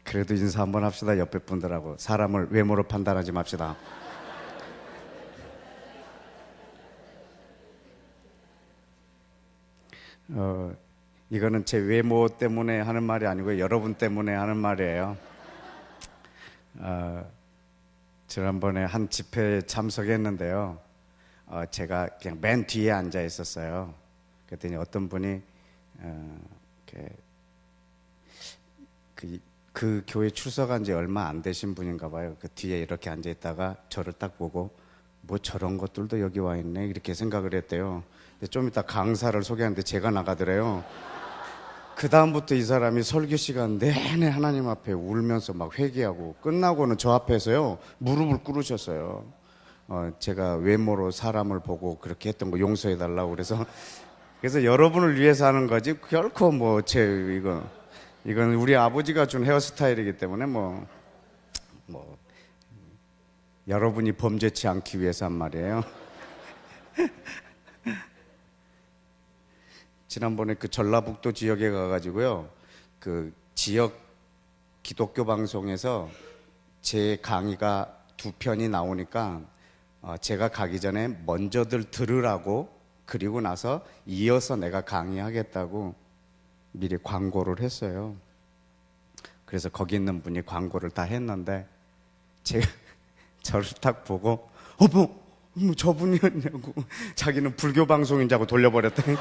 그래도 인사 한번 합시다. 옆에 분들하고. 사람을 외모로 판단하지 맙시다. 이거는 제 외모 때문에 하는 말이 아니고 여러분 때문에 하는 말이에요. 지난번에 한 집회에 참석했는데요. 제가 그냥 맨 뒤에 앉아 있었어요. 그랬더니 어떤 분이 그 교회 출석한 지 얼마 안 되신 분인가 봐요. 그 뒤에 이렇게 앉아 있다가 저를 딱 보고 뭐 저런 것들도 여기 와 있네 이렇게 생각을 했대요. 근데 좀 이따 강사를 소개하는데 제가 나가더래요. 그 다음부터 이 사람이 설교 시간 내내 하나님 앞에 울면서 막 회개하고 끝나고는 저 앞에서요 무릎을 꿇으셨어요. 제가 외모로 사람을 보고 그렇게 했던 거 용서해 달라고 그래서 여러분을 위해서 하는 거지 결코 뭐 이건 우리 아버지가 준 헤어스타일이기 때문에 뭐 여러분이 범죄치 않기 위해서 한 말이에요. 지난번에 그 전라북도 지역에 가가지고요, 그 지역 기독교 방송에서 제 강의가 2편이 나오니까 제가 가기 전에 먼저들 들으라고, 그리고 나서 이어서 내가 강의하겠다고 미리 광고를 했어요. 그래서 거기 있는 분이 광고를 다 했는데 제가 저를 딱 보고 뭐 저분이었냐고, 자기는 불교 방송인 줄 알고 돌려버렸더니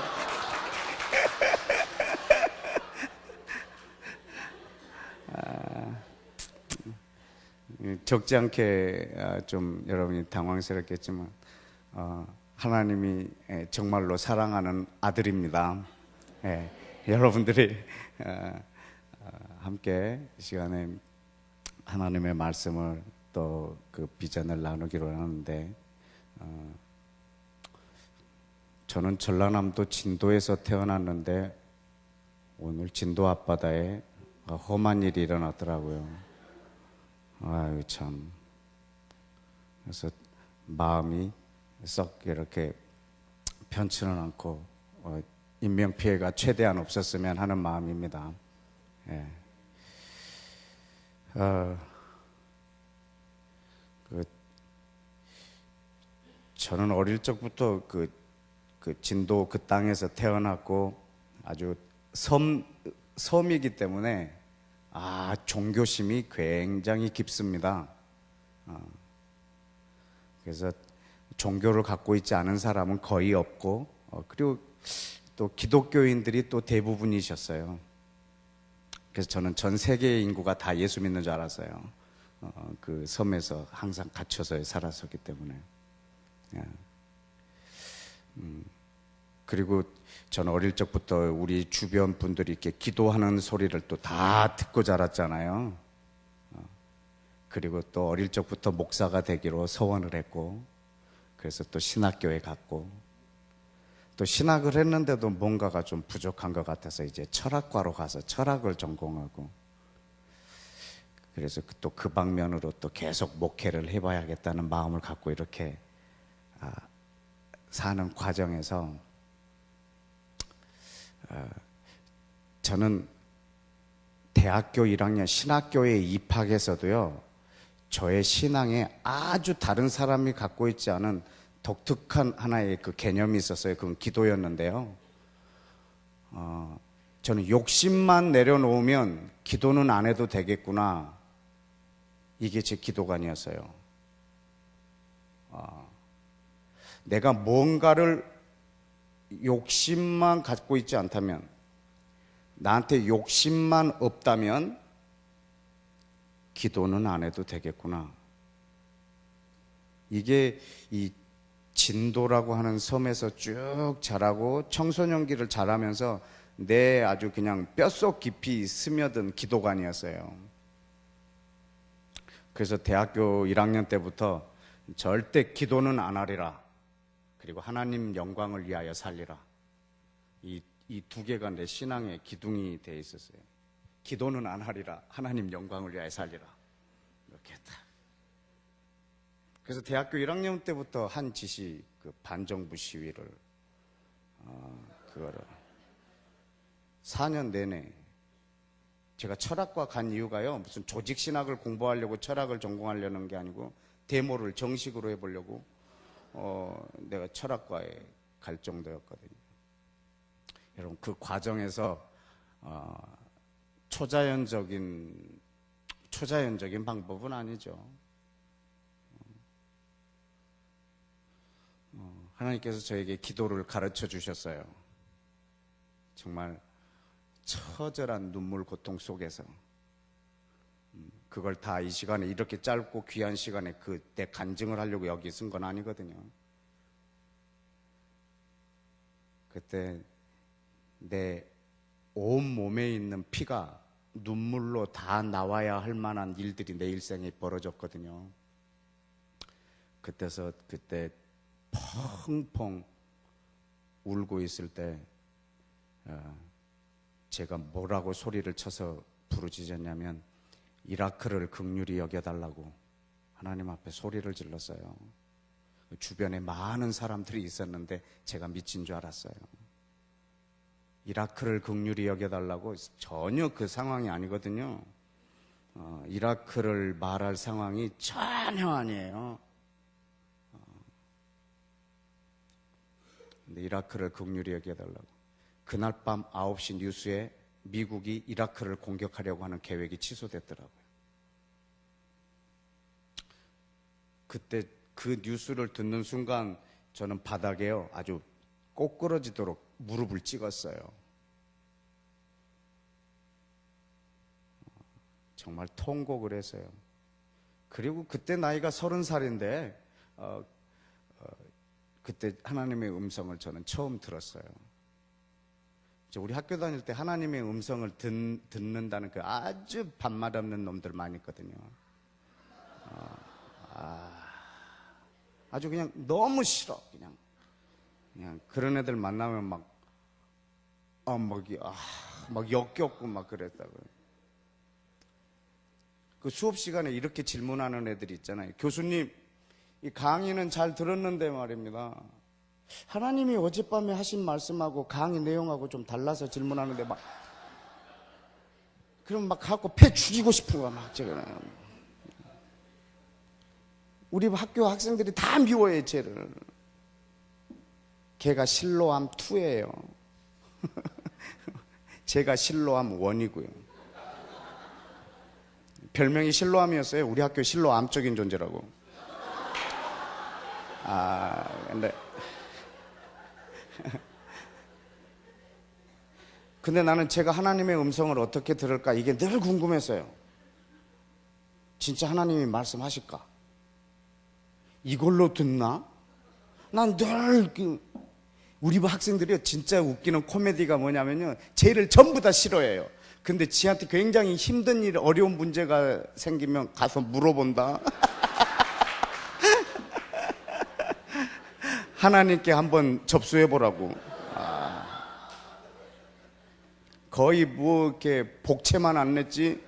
적지 않게 좀 여러분이 당황스럽겠지만 하나님이 정말로 사랑하는 아들입니다. 여러분들이 함께 이 시간에 하나님의 말씀을 또 그 비전을 나누기로 하는데, 저는 전라남도 진도에서 태어났는데 오늘 진도 앞바다에 험한 일이 일어났더라고요. 아유 참. 그래서 마음이 썩 이렇게 편치는 않고 인명피해가 최대한 없었으면 하는 마음입니다. 저는 어릴 적부터 그 진도 그 땅에서 태어났고 아주 섬이기 때문에 종교심이 굉장히 깊습니다. 그래서 종교를 갖고 있지 않은 사람은 거의 없고, 그리고 또 기독교인들이 또 대부분이셨어요. 그래서 저는 전 세계의 인구가 다 예수 믿는 줄 알았어요. 그 섬에서 항상 갇혀서 살았었기 때문에. 그리고 저는 어릴 적부터 우리 주변 분들이 이렇게 기도하는 소리를 또 다 듣고 자랐잖아요. 그리고 또 어릴 적부터 목사가 되기로 소원을 했고, 그래서 또 신학교에 갔고, 또 신학을 했는데도 뭔가가 좀 부족한 것 같아서 이제 철학과로 가서 철학을 전공하고, 그래서 또 그 방면으로 또 계속 목회를 해봐야겠다는 마음을 갖고 이렇게 사는 과정에서 저는 대학교 1학년 신학교에 입학해서도요, 저의 신앙에 아주 다른 사람이 갖고 있지 않은 독특한 하나의 그 개념이 있었어요. 그건 기도였는데요. 저는 욕심만 내려놓으면 기도는 안 해도 되겠구나, 이게 제 기도관이었어요. 내가 뭔가를 욕심만 갖고 있지 않다면, 나한테 욕심만 없다면 기도는 안 해도 되겠구나. 이게 이 진도라고 하는 섬에서 쭉 자라고 청소년기를 자라면서 내 아주 그냥 뼛속 깊이 스며든 기도관이었어요. 그래서 대학교 1학년 때부터 절대 기도는 안 하리라, 그리고 하나님 영광을 위하여 살리라, 이 두 개가 내 신앙의 기둥이 돼 있었어요. 기도는 안 하리라, 하나님 영광을 위하여 살리라, 이렇게 했다. 그래서 대학교 1학년 때부터 한 짓이 그 반정부 시위를 그거를 4년 내내 제가 철학과 간 이유가요, 무슨 조직신학을 공부하려고 철학을 전공하려는 게 아니고 데모를 정식으로 해보려고 내가 철학과에 갈 정도였거든요. 여러분, 그 과정에서 초자연적인 방법은 아니죠. 하나님께서 저에게 기도를 가르쳐 주셨어요. 정말 처절한 눈물 고통 속에서 그걸 다 이 시간에, 이렇게 짧고 귀한 시간에 그때 간증을 하려고 여기 쓴 건 아니거든요. 그때 내 온몸에 있는 피가 눈물로 다 나와야 할 만한 일들이 내 일생에 벌어졌거든요. 그때 펑펑 울고 있을 때 제가 뭐라고 소리를 쳐서 부르짖었냐면, 이라크를 긍휼히 여겨달라고 하나님 앞에 소리를 질렀어요. 주변에 많은 사람들이 있었는데 제가 미친 줄 알았어요. 이라크를 긍휼히 여겨달라고. 전혀 그 상황이 아니거든요. 이라크를 말할 상황이 전혀 아니에요. 근데 이라크를 긍휼히 여겨달라고. 그날 밤 9시 뉴스에 미국이 이라크를 공격하려고 하는 계획이 취소됐더라고요. 그때 그 뉴스를 듣는 순간 저는 바닥에요, 아주 꼬꾸러지도록 무릎을 찍었어요. 정말 통곡을 했어요. 그리고 그때 나이가 30살인데 그때 하나님의 음성을 저는 처음 들었어요. 우리 학교 다닐 때 하나님의 음성을 듣는다는 그 아주 반말 없는 놈들 많이 있거든요. 아주 그냥 너무 싫어. 그냥 그런 애들 만나면 막 역겹고 막 그랬다고요. 그 수업 시간에 이렇게 질문하는 애들이 있잖아요. 교수님, 이 강의는 잘 들었는데 말입니다, 하나님이 어젯밤에 하신 말씀하고 강의 내용하고 좀 달라서 질문하는데 그럼 막 갖고 패 죽이고 싶은 거야, 막 제가. 우리 학교 학생들이 다 미워해, 쟤를. 걔가 실로암 2예요. 제가 실로암 1이고요. 별명이 실로암이었어요. 우리 학교 실로암적인 존재라고. 근데 나는 제가 하나님의 음성을 어떻게 들을까, 이게 늘 궁금했어요. 진짜 하나님이 말씀하실까? 이걸로 듣나? 난 늘 우리 학생들이 진짜 웃기는 코미디가 뭐냐면요, 쟤를 전부 다 싫어해요. 근데 지한테 굉장히 힘든 일, 어려운 문제가 생기면 가서 물어본다. 하나님께 한번 접수해보라고. 거의 뭐 이렇게 복채만 안 냈지.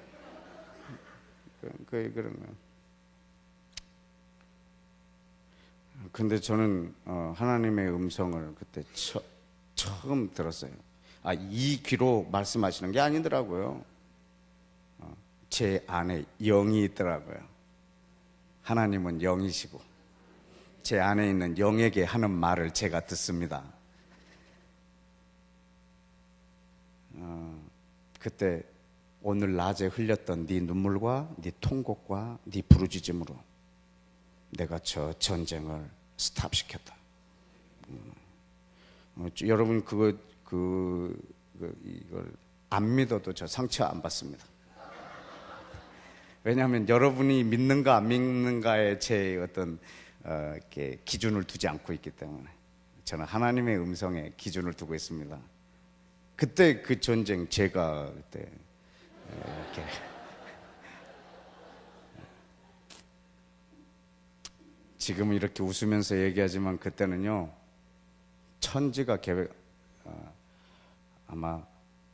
거의 그런 거. 근데 저는 하나님의 음성을 그때 처음 들었어요. 이 귀로 말씀하시는 게 아니더라고요. 제 안에 영이 있더라고요. 하나님은 영이시고 제 안에 있는 영에게 하는 말을 제가 듣습니다. 그때 오늘 낮에 흘렸던 네 눈물과 네 통곡과 네 부르짖음으로 내가 저 전쟁을 스탑시켰다. 여러분 이걸 안 믿어도 저 상처 안 받습니다. 왜냐하면 여러분이 믿는가 안 믿는가에 제 어떤 이렇게 기준을 두지 않고 있기 때문에 저는 하나님의 음성에 기준을 두고 있습니다. 그때 그 전쟁 제가 그때 이렇게 지금은 이렇게 웃으면서 얘기하지만 그때는요, 천지가 아마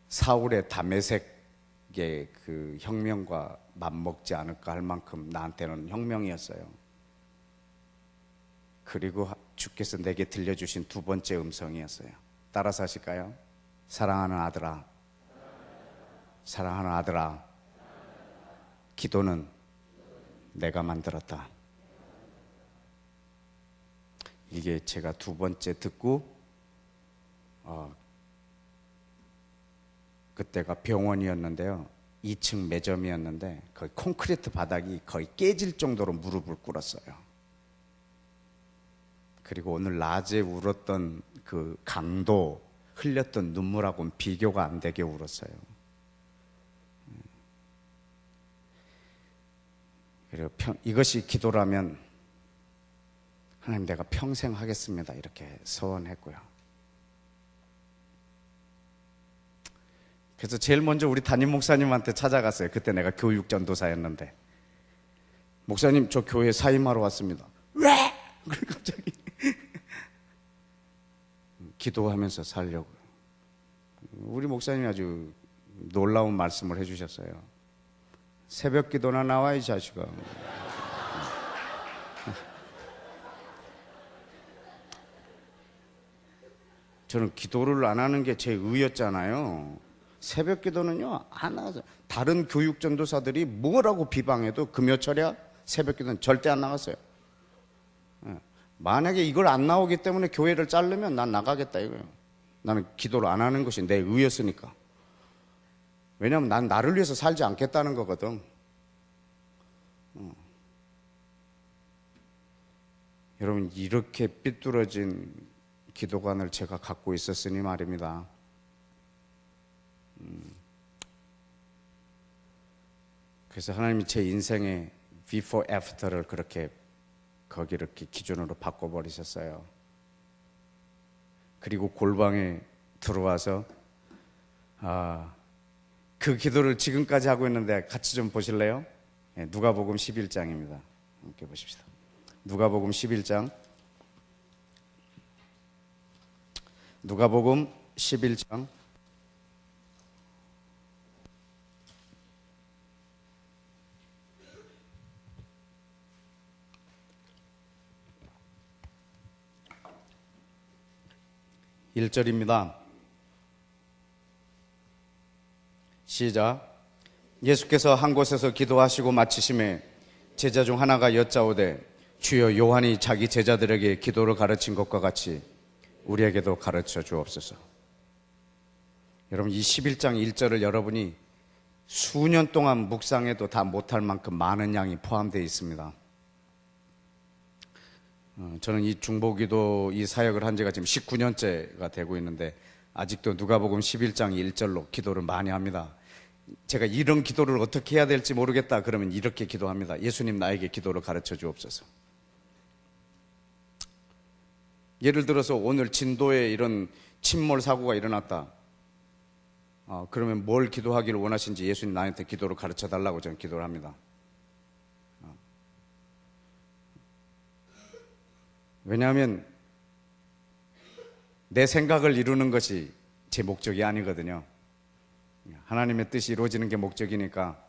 사울의 다메섹의 그 혁명과 맞먹지 않을까 할 만큼 나한테는 혁명이었어요. 그리고 주께서 내게 들려주신 두 번째 음성이었어요. 따라서 하실까요? 사랑하는 아들아, 사랑하는 아들아, 기도는 내가 만들었다. 이게 제가 두 번째 듣고 그때가 병원이었는데요. 2층 매점이었는데 거의 콘크리트 바닥이 거의 깨질 정도로 무릎을 꿇었어요. 그리고 오늘 낮에 울었던 그 강도, 흘렸던 눈물하고는 비교가 안 되게 울었어요. 그리고 이것이 기도라면 하나님 내가 평생 하겠습니다 이렇게 서원했고요. 그래서 제일 먼저 우리 담임 목사님한테 찾아갔어요. 그때 내가 교육 전도사였는데, 목사님 저 교회 사임하러 왔습니다. 왜? 갑자기 기도하면서 살려고요. 우리 목사님이 아주 놀라운 말씀을 해주셨어요. 새벽 기도나 나와 이 자식아. 저는 기도를 안 하는 게 제 의였잖아요. 새벽 기도는요 안 하죠. 다른 교육 전도사들이 뭐라고 비방해도 금요철야 새벽 기도는 절대 안 나갔어요. 만약에 이걸 안 나오기 때문에 교회를 자르면 난 나가겠다 이거예요. 나는 기도를 안 하는 것이 내 의였으니까. 왜냐하면 난 나를 위해서 살지 않겠다는 거거든. 여러분, 이렇게 삐뚤어진 기도관을 제가 갖고 있었으니 말입니다. 그래서 하나님이 제 인생의 before, after를 그렇게 거기를 이렇게 기준으로 바꿔버리셨어요. 그리고 골방에 들어와서 그 기도를 지금까지 하고 있는데 같이 좀 보실래요? 네, 누가복음 11장입니다. 함께 보십시다. 누가복음 11장. 누가복음 11장 1절입니다. 시작. 예수께서 한 곳에서 기도하시고 마치심에 제자 중 하나가 여짜오되 주여 요한이 자기 제자들에게 기도를 가르친 것과 같이 우리에게도 가르쳐 주옵소서. 여러분, 이 11장 1절을 여러분이 수년 동안 묵상해도 다 못할 만큼 많은 양이 포함되어 있습니다. 저는 이 중보기도 이 사역을 한 지가 지금 19년째가 되고 있는데 아직도 누가복음 11장 1절로 기도를 많이 합니다. 제가 이런 기도를 어떻게 해야 될지 모르겠다 그러면 이렇게 기도합니다. 예수님 나에게 기도를 가르쳐 주옵소서. 예를 들어서 오늘 진도에 이런 침몰 사고가 일어났다. 그러면 뭘 기도하기를 원하신지 예수님 나한테 기도를 가르쳐 달라고 저는 기도를 합니다. 왜냐하면 내 생각을 이루는 것이 제 목적이 아니거든요. 하나님의 뜻이 이루어지는 게 목적이니까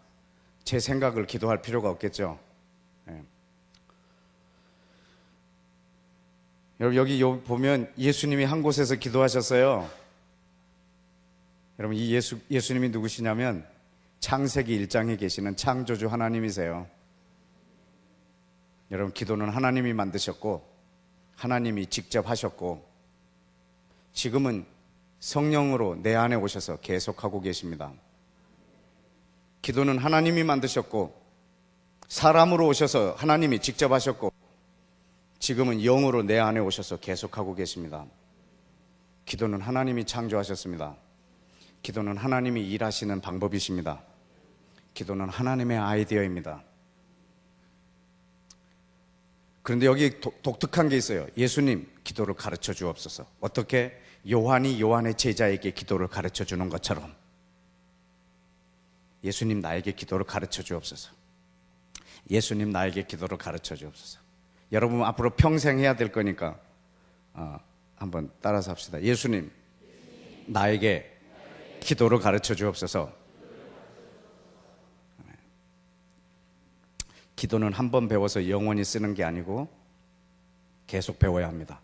제 생각을 기도할 필요가 없겠죠. 여러분, 여기 보면 예수님이 한 곳에서 기도하셨어요. 여러분, 이 예수님이 누구시냐면 창세기 1장에 계시는 창조주 하나님이세요. 여러분, 기도는 하나님이 만드셨고 하나님이 직접 하셨고 지금은 성령으로 내 안에 오셔서 계속하고 계십니다. 기도는 하나님이 만드셨고 사람으로 오셔서 하나님이 직접 하셨고 지금은 영으로 내 안에 오셔서 계속하고 계십니다. 기도는 하나님이 창조하셨습니다. 기도는 하나님이 일하시는 방법이십니다. 기도는 하나님의 아이디어입니다. 그런데 여기 독특한 게 있어요. 예수님 기도를 가르쳐 주옵소서. 어떻게? 요한이 요한의 제자에게 기도를 가르쳐 주는 것처럼 예수님 나에게 기도를 가르쳐 주옵소서. 예수님 나에게 기도를 가르쳐 주옵소서. 여러분 앞으로 평생 해야 될 거니까 한번 따라서 합시다. 예수님 나에게 기도를 가르쳐 주옵소서. 기도는 한 번 배워서 영원히 쓰는 게 아니고 계속 배워야 합니다.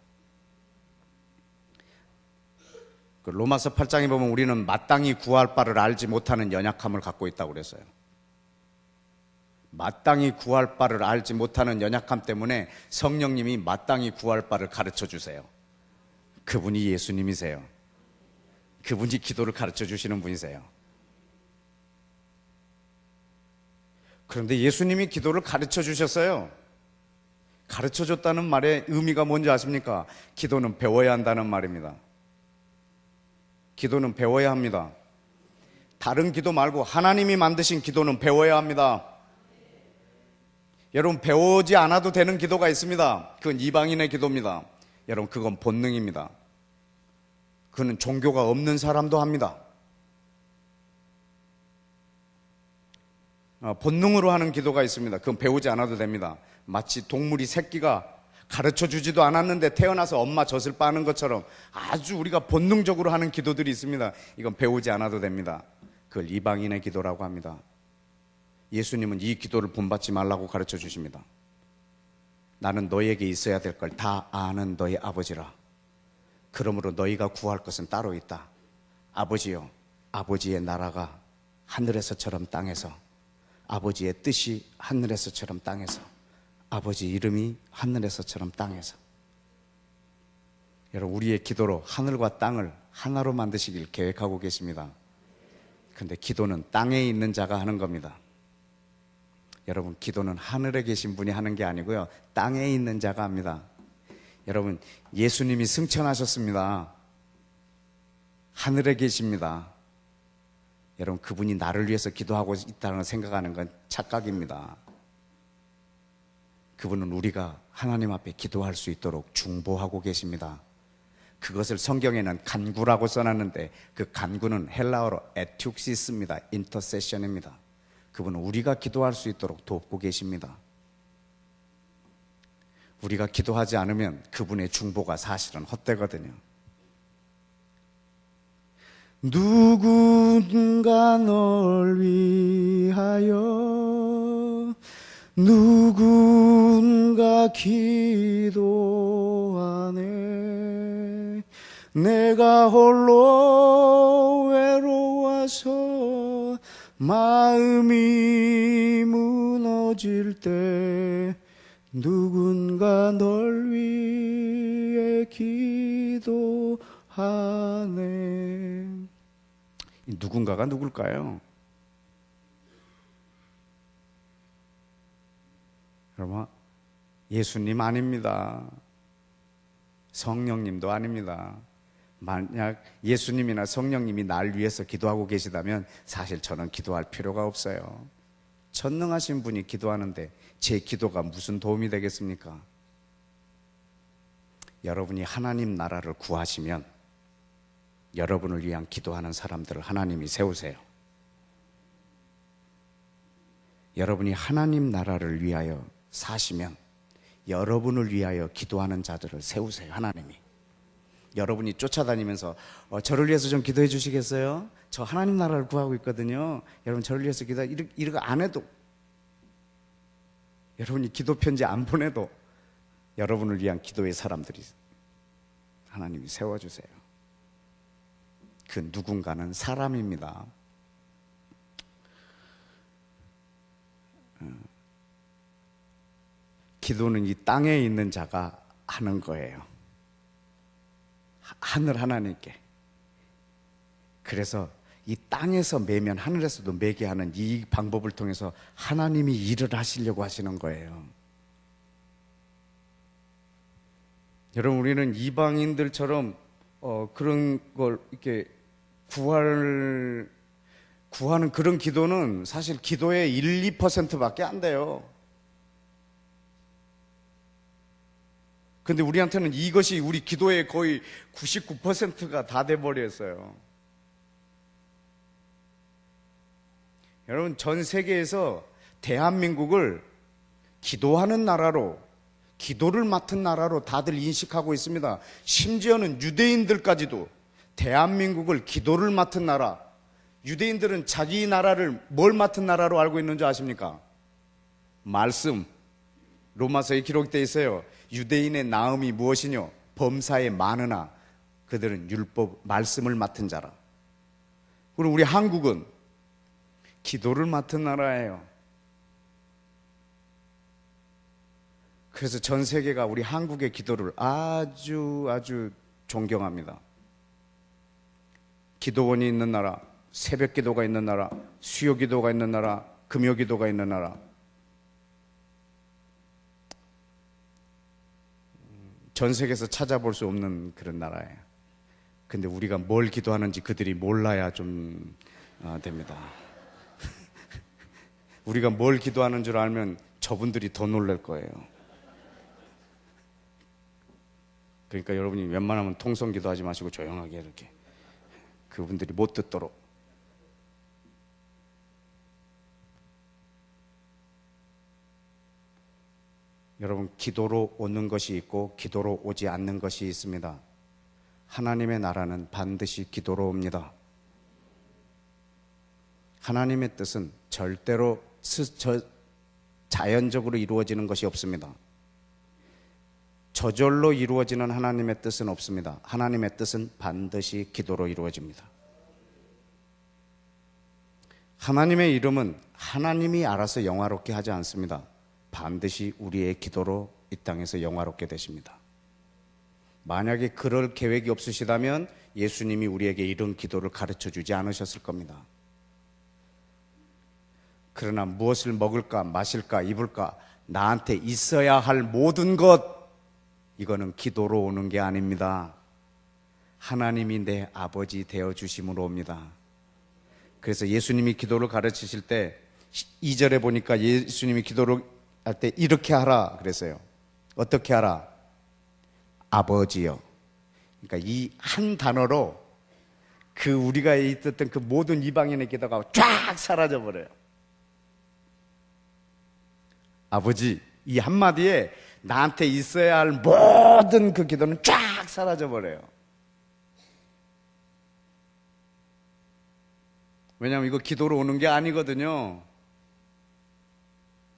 그 로마서 8장에 보면 우리는 마땅히 구할 바를 알지 못하는 연약함을 갖고 있다고 그랬어요. 마땅히 구할 바를 알지 못하는 연약함 때문에 성령님이 마땅히 구할 바를 가르쳐 주세요. 그분이 예수님이세요. 그분이 기도를 가르쳐 주시는 분이세요. 그런데 예수님이 기도를 가르쳐 주셨어요. 가르쳐 줬다는 말의 의미가 뭔지 아십니까? 기도는 배워야 한다는 말입니다. 기도는 배워야 합니다. 다른 기도 말고 하나님이 만드신 기도는 배워야 합니다. 여러분, 배우지 않아도 되는 기도가 있습니다. 그건 이방인의 기도입니다. 여러분, 그건 본능입니다. 그는 종교가 없는 사람도 합니다. 본능으로 하는 기도가 있습니다. 그건 배우지 않아도 됩니다. 마치 동물이 새끼가 가르쳐 주지도 않았는데 태어나서 엄마 젖을 빠는 것처럼 아주 우리가 본능적으로 하는 기도들이 있습니다. 이건 배우지 않아도 됩니다. 그걸 이방인의 기도라고 합니다. 예수님은 이 기도를 본받지 말라고 가르쳐 주십니다. 나는 너에게 있어야 될 걸 다 아는 너의 아버지라. 그러므로 너희가 구할 것은 따로 있다. 아버지여, 아버지의 나라가 하늘에서처럼 땅에서, 아버지의 뜻이 하늘에서처럼 땅에서, 아버지 이름이 하늘에서처럼 땅에서. 여러분, 우리의 기도로 하늘과 땅을 하나로 만드시길 계획하고 계십니다. 근데 기도는 땅에 있는 자가 하는 겁니다. 여러분, 기도는 하늘에 계신 분이 하는 게 아니고요, 땅에 있는 자가 합니다. 여러분, 예수님이 승천하셨습니다. 하늘에 계십니다. 여러분, 그분이 나를 위해서 기도하고 있다는 생각하는 건 착각입니다. 그분은 우리가 하나님 앞에 기도할 수 있도록 중보하고 계십니다. 그것을 성경에는 간구라고 써놨는데 그 간구는 헬라어로 에투크시스입니다. 인터세션입니다. 그분은 우리가 기도할 수 있도록 돕고 계십니다. 우리가 기도하지 않으면 그분의 중보가 사실은 헛되거든요. 누군가 널 위하여 누군가 기도하네. 내가 홀로 외로워서 마음이 무너질 때 누군가 널 위해 기도하네. 이 누군가가 누굴까요? 여러분, 예수님 아닙니다. 성령님도 아닙니다. 만약 예수님이나 성령님이 날 위해서 기도하고 계시다면 사실 저는 기도할 필요가 없어요. 전능하신 분이 기도하는데 제 기도가 무슨 도움이 되겠습니까? 여러분이 하나님 나라를 구하시면 여러분을 위한 기도하는 사람들을 하나님이 세우세요. 여러분이 하나님 나라를 위하여 사시면 여러분을 위하여 기도하는 자들을 세우세요. 하나님이. 여러분이 쫓아다니면서 저를 위해서 좀 기도해 주시겠어요? 저 하나님 나라를 구하고 있거든요. 여러분 저를 위해서 이러고 안 해도, 여러분이 기도 편지 안 보내도 여러분을 위한 기도의 사람들이 하나님이 세워주세요. 그 누군가는 사람입니다. 기도는 이 땅에 있는 자가 하는 거예요. 하늘 하나님께. 그래서 이 땅에서 매면 하늘에서도 매게 하는 이 방법을 통해서 하나님이 일을 하시려고 하시는 거예요. 여러분, 우리는 이방인들처럼 그런 걸 이렇게 구하는 그런 기도는 사실 기도의 1, 2%밖에 안 돼요. 근데 우리한테는 이것이 우리 기도의 거의 99%가 다 돼버렸어요. 여러분, 전 세계에서 대한민국을 기도하는 나라로, 기도를 맡은 나라로 다들 인식하고 있습니다. 심지어는 유대인들까지도 대한민국을 기도를 맡은 나라, 유대인들은 자기 나라를 뭘 맡은 나라로 알고 있는 줄 아십니까? 말씀, 로마서에 기록되어 있어요. 유대인의 나음이 무엇이뇨? 범사에 많으나 그들은 율법, 말씀을 맡은 자라. 그리고 우리 한국은 기도를 맡은 나라예요. 그래서 전 세계가 우리 한국의 기도를 아주 존경합니다. 기도원이 있는 나라, 새벽 기도가 있는 나라, 수요 기도가 있는 나라, 금요 기도가 있는 나라. 전 세계에서 찾아볼 수 없는 그런 나라예요. 근데 우리가 뭘 기도하는지 그들이 몰라야 좀 됩니다. 우리가 뭘 기도하는 줄 알면 저분들이 더 놀랄 거예요. 그러니까 여러분이 웬만하면 통성 기도하지 마시고 조용하게 이렇게 그분들이 못 듣도록. 여러분, 기도로 오는 것이 있고 기도로 오지 않는 것이 있습니다. 하나님의 나라는 반드시 기도로 옵니다. 하나님의 뜻은 절대로 자연적으로 이루어지는 것이 없습니다. 저절로 이루어지는 하나님의 뜻은 없습니다. 하나님의 뜻은 반드시 기도로 이루어집니다. 하나님의 이름은 하나님이 알아서 영화롭게 하지 않습니다. 반드시 우리의 기도로 이 땅에서 영화롭게 되십니다. 만약에 그럴 계획이 없으시다면 예수님이 우리에게 이런 기도를 가르쳐 주지 않으셨을 겁니다. 그러나 무엇을 먹을까, 마실까, 입을까, 나한테 있어야 할 모든 것, 이거는 기도로 오는 게 아닙니다. 하나님이 내 아버지 되어 주심으로 옵니다. 그래서 예수님이 기도를 가르치실 때 2절에 보니까 예수님이 기도를 할 때 이렇게 하라 그랬어요. 어떻게 하라? 아버지요. 그러니까 이 한 단어로 그 우리가 있었던 그 모든 이방인의 기도가 쫙 사라져 버려요. 아버지, 이 한마디에 나한테 있어야 할 모든 그 기도는 쫙 사라져 버려요. 왜냐하면 이거 기도로 오는 게 아니거든요.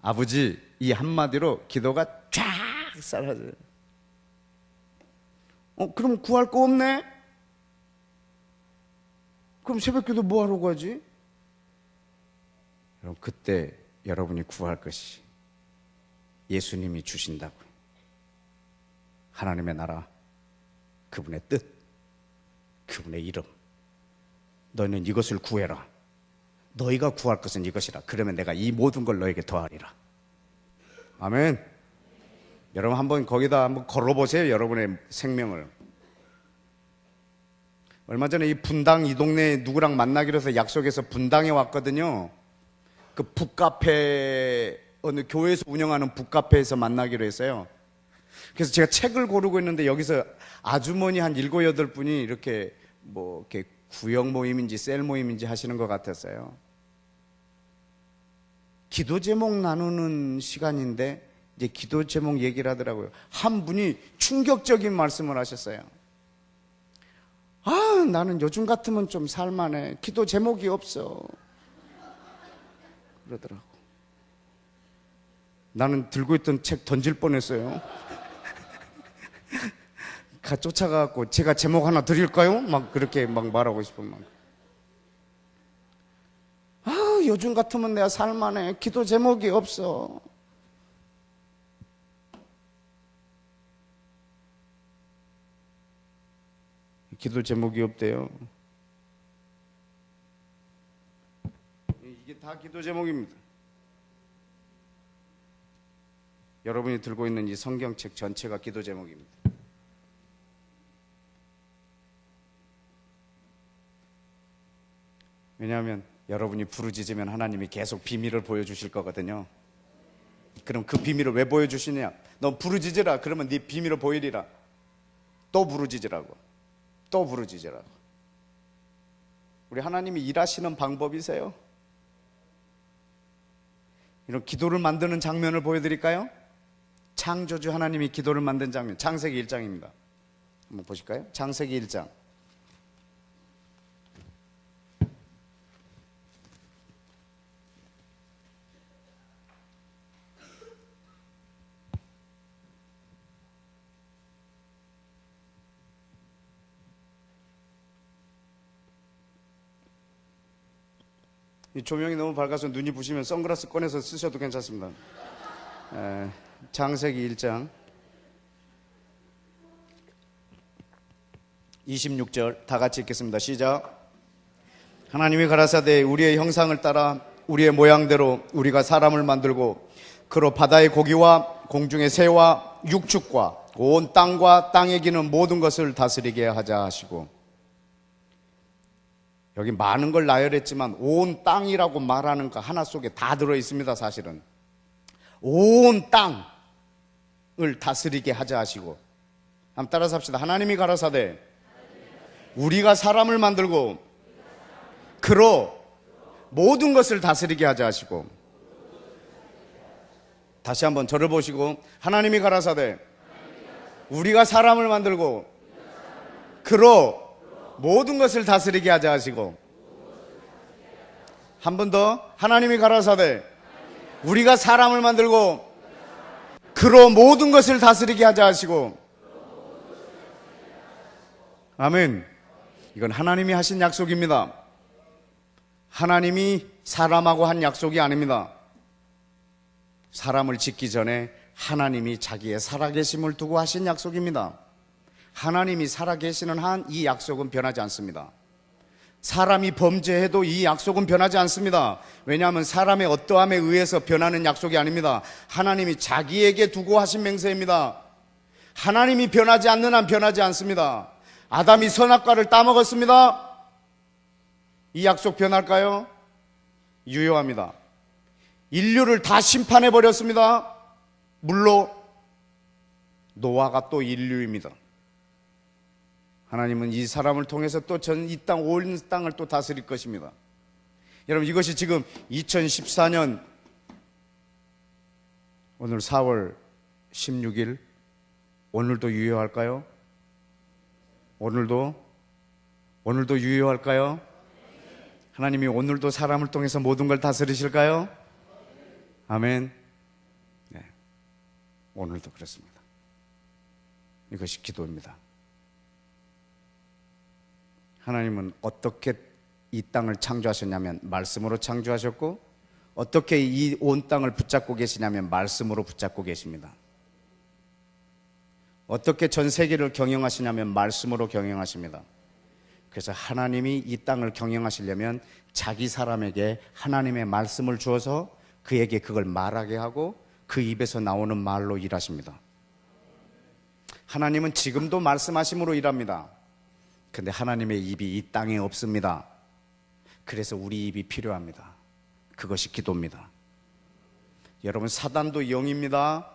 아버지, 이 한마디로 기도가 쫙 사라져요. 그럼 구할 거 없네? 그럼 새벽기도 뭐 하러 가지? 여러분, 그때 여러분이 구할 것이 예수님이 주신다고요. 하나님의 나라, 그분의 뜻, 그분의 이름. 너희는 이것을 구해라. 너희가 구할 것은 이것이라. 그러면 내가 이 모든 걸 너에게 더하리라. 아멘. 여러분 한번 거기다 한번 걸어보세요. 여러분의 생명을. 얼마 전에 이 분당 이 동네에 누구랑 만나기로 해서 약속해서 분당에 왔거든요. 그 북카페, 어느 교회에서 운영하는 북카페에서 만나기로 했어요. 그래서 제가 책을 고르고 있는데 여기서 아주머니 한 7, 8분이 이렇게 이렇게 구역 모임인지 셀 모임인지 하시는 것 같았어요. 기도 제목 나누는 시간인데 이제 기도 제목 얘기를 하더라고요. 한 분이 충격적인 말씀을 하셨어요. 나는 요즘 같으면 좀 살만해. 기도 제목이 없어. 그러더라고. 나는 들고 있던 책 던질 뻔했어요. 쫓아가고 제가 제목 하나 드릴까요? 막 그렇게 막 말하고 싶으면 요즘 같으면 내가 살만해. 기도 제목이 없어. 기도 제목이 없대요. 이게 다 기도 제목입니다. 여러분이 들고 있는 이 성경책 전체가 기도 제목입니다. 왜냐하면 여러분이 부르짖으면 하나님이 계속 비밀을 보여주실 거거든요. 그럼 그 비밀을 왜 보여주시냐? 너 부르짖으라. 그러면 네 비밀을 보이리라. 또 부르짖으라고. 또 부르짖으라고. 우리 하나님이 일하시는 방법이세요. 이런 기도를 만드는 장면을 보여드릴까요? 창조주 하나님이 기도를 만든 장면, 창세기 1장입니다. 한번 보실까요? 창세기 1장. 이 조명이 너무 밝아서 눈이 부시면 선글라스 꺼내서 쓰셔도 괜찮습니다. 창세기 1장 26절 다 같이 읽겠습니다. 시작. 하나님이 가라사대 우리의 형상을 따라 우리의 모양대로 우리가 사람을 만들고 그로 바다의 고기와 공중의 새와 육축과 온 땅과 땅에 기는 모든 것을 다스리게 하자 하시고, 여기 많은 걸 나열했지만 온 땅이라고 말하는 거 하나 속에 다 들어있습니다. 사실은 온 땅을 다스리게 하자 하시고, 한번 따라서 합시다. 하나님이 가라사대 우리가 사람을 만들고 그로 모든 것을 다스리게 하자 하시고, 다시 한번 저를 보시고, 하나님이 가라사대 우리가 사람을 만들고 그로 모든 것을 다스리게 하자 하시고, 한 번 더. 하나님이 가라사대 우리가 사람을 만들고 그로 모든 것을 다스리게 하자 하시고. 아멘. 이건 하나님이 하신 약속입니다. 하나님이 사람하고 한 약속이 아닙니다. 사람을 짓기 전에 하나님이 자기의 살아계심을 두고 하신 약속입니다. 하나님이 살아계시는 한 이 약속은 변하지 않습니다. 사람이 범죄해도 이 약속은 변하지 않습니다. 왜냐하면 사람의 어떠함에 의해서 변하는 약속이 아닙니다. 하나님이 자기에게 두고 하신 맹세입니다. 하나님이 변하지 않는 한 변하지 않습니다. 아담이 선악과를 따먹었습니다. 이 약속 변할까요? 유효합니다. 인류를 다 심판해버렸습니다. 물로. 노아가 또 인류입니다. 하나님은 이 사람을 통해서 또 전 이 땅, 온 땅을 또 다스릴 것입니다. 여러분, 이것이 지금 2014년 오늘 4월 16일 오늘도 유효할까요? 오늘도 유효할까요? 하나님이 오늘도 사람을 통해서 모든 걸 다스리실까요? 아멘. 네, 오늘도 그렇습니다. 이것이 기도입니다. 하나님은 어떻게 이 땅을 창조하셨냐면 말씀으로 창조하셨고, 어떻게 이 온 땅을 붙잡고 계시냐면 말씀으로 붙잡고 계십니다. 어떻게 전 세계를 경영하시냐면 말씀으로 경영하십니다. 그래서 하나님이 이 땅을 경영하시려면 자기 사람에게 하나님의 말씀을 주어서 그에게 그걸 말하게 하고 그 입에서 나오는 말로 일하십니다. 하나님은 지금도 말씀하심으로 일합니다. 근데 하나님의 입이 이 땅에 없습니다. 그래서 우리 입이 필요합니다. 그것이 기도입니다. 여러분, 사단도 영입니다.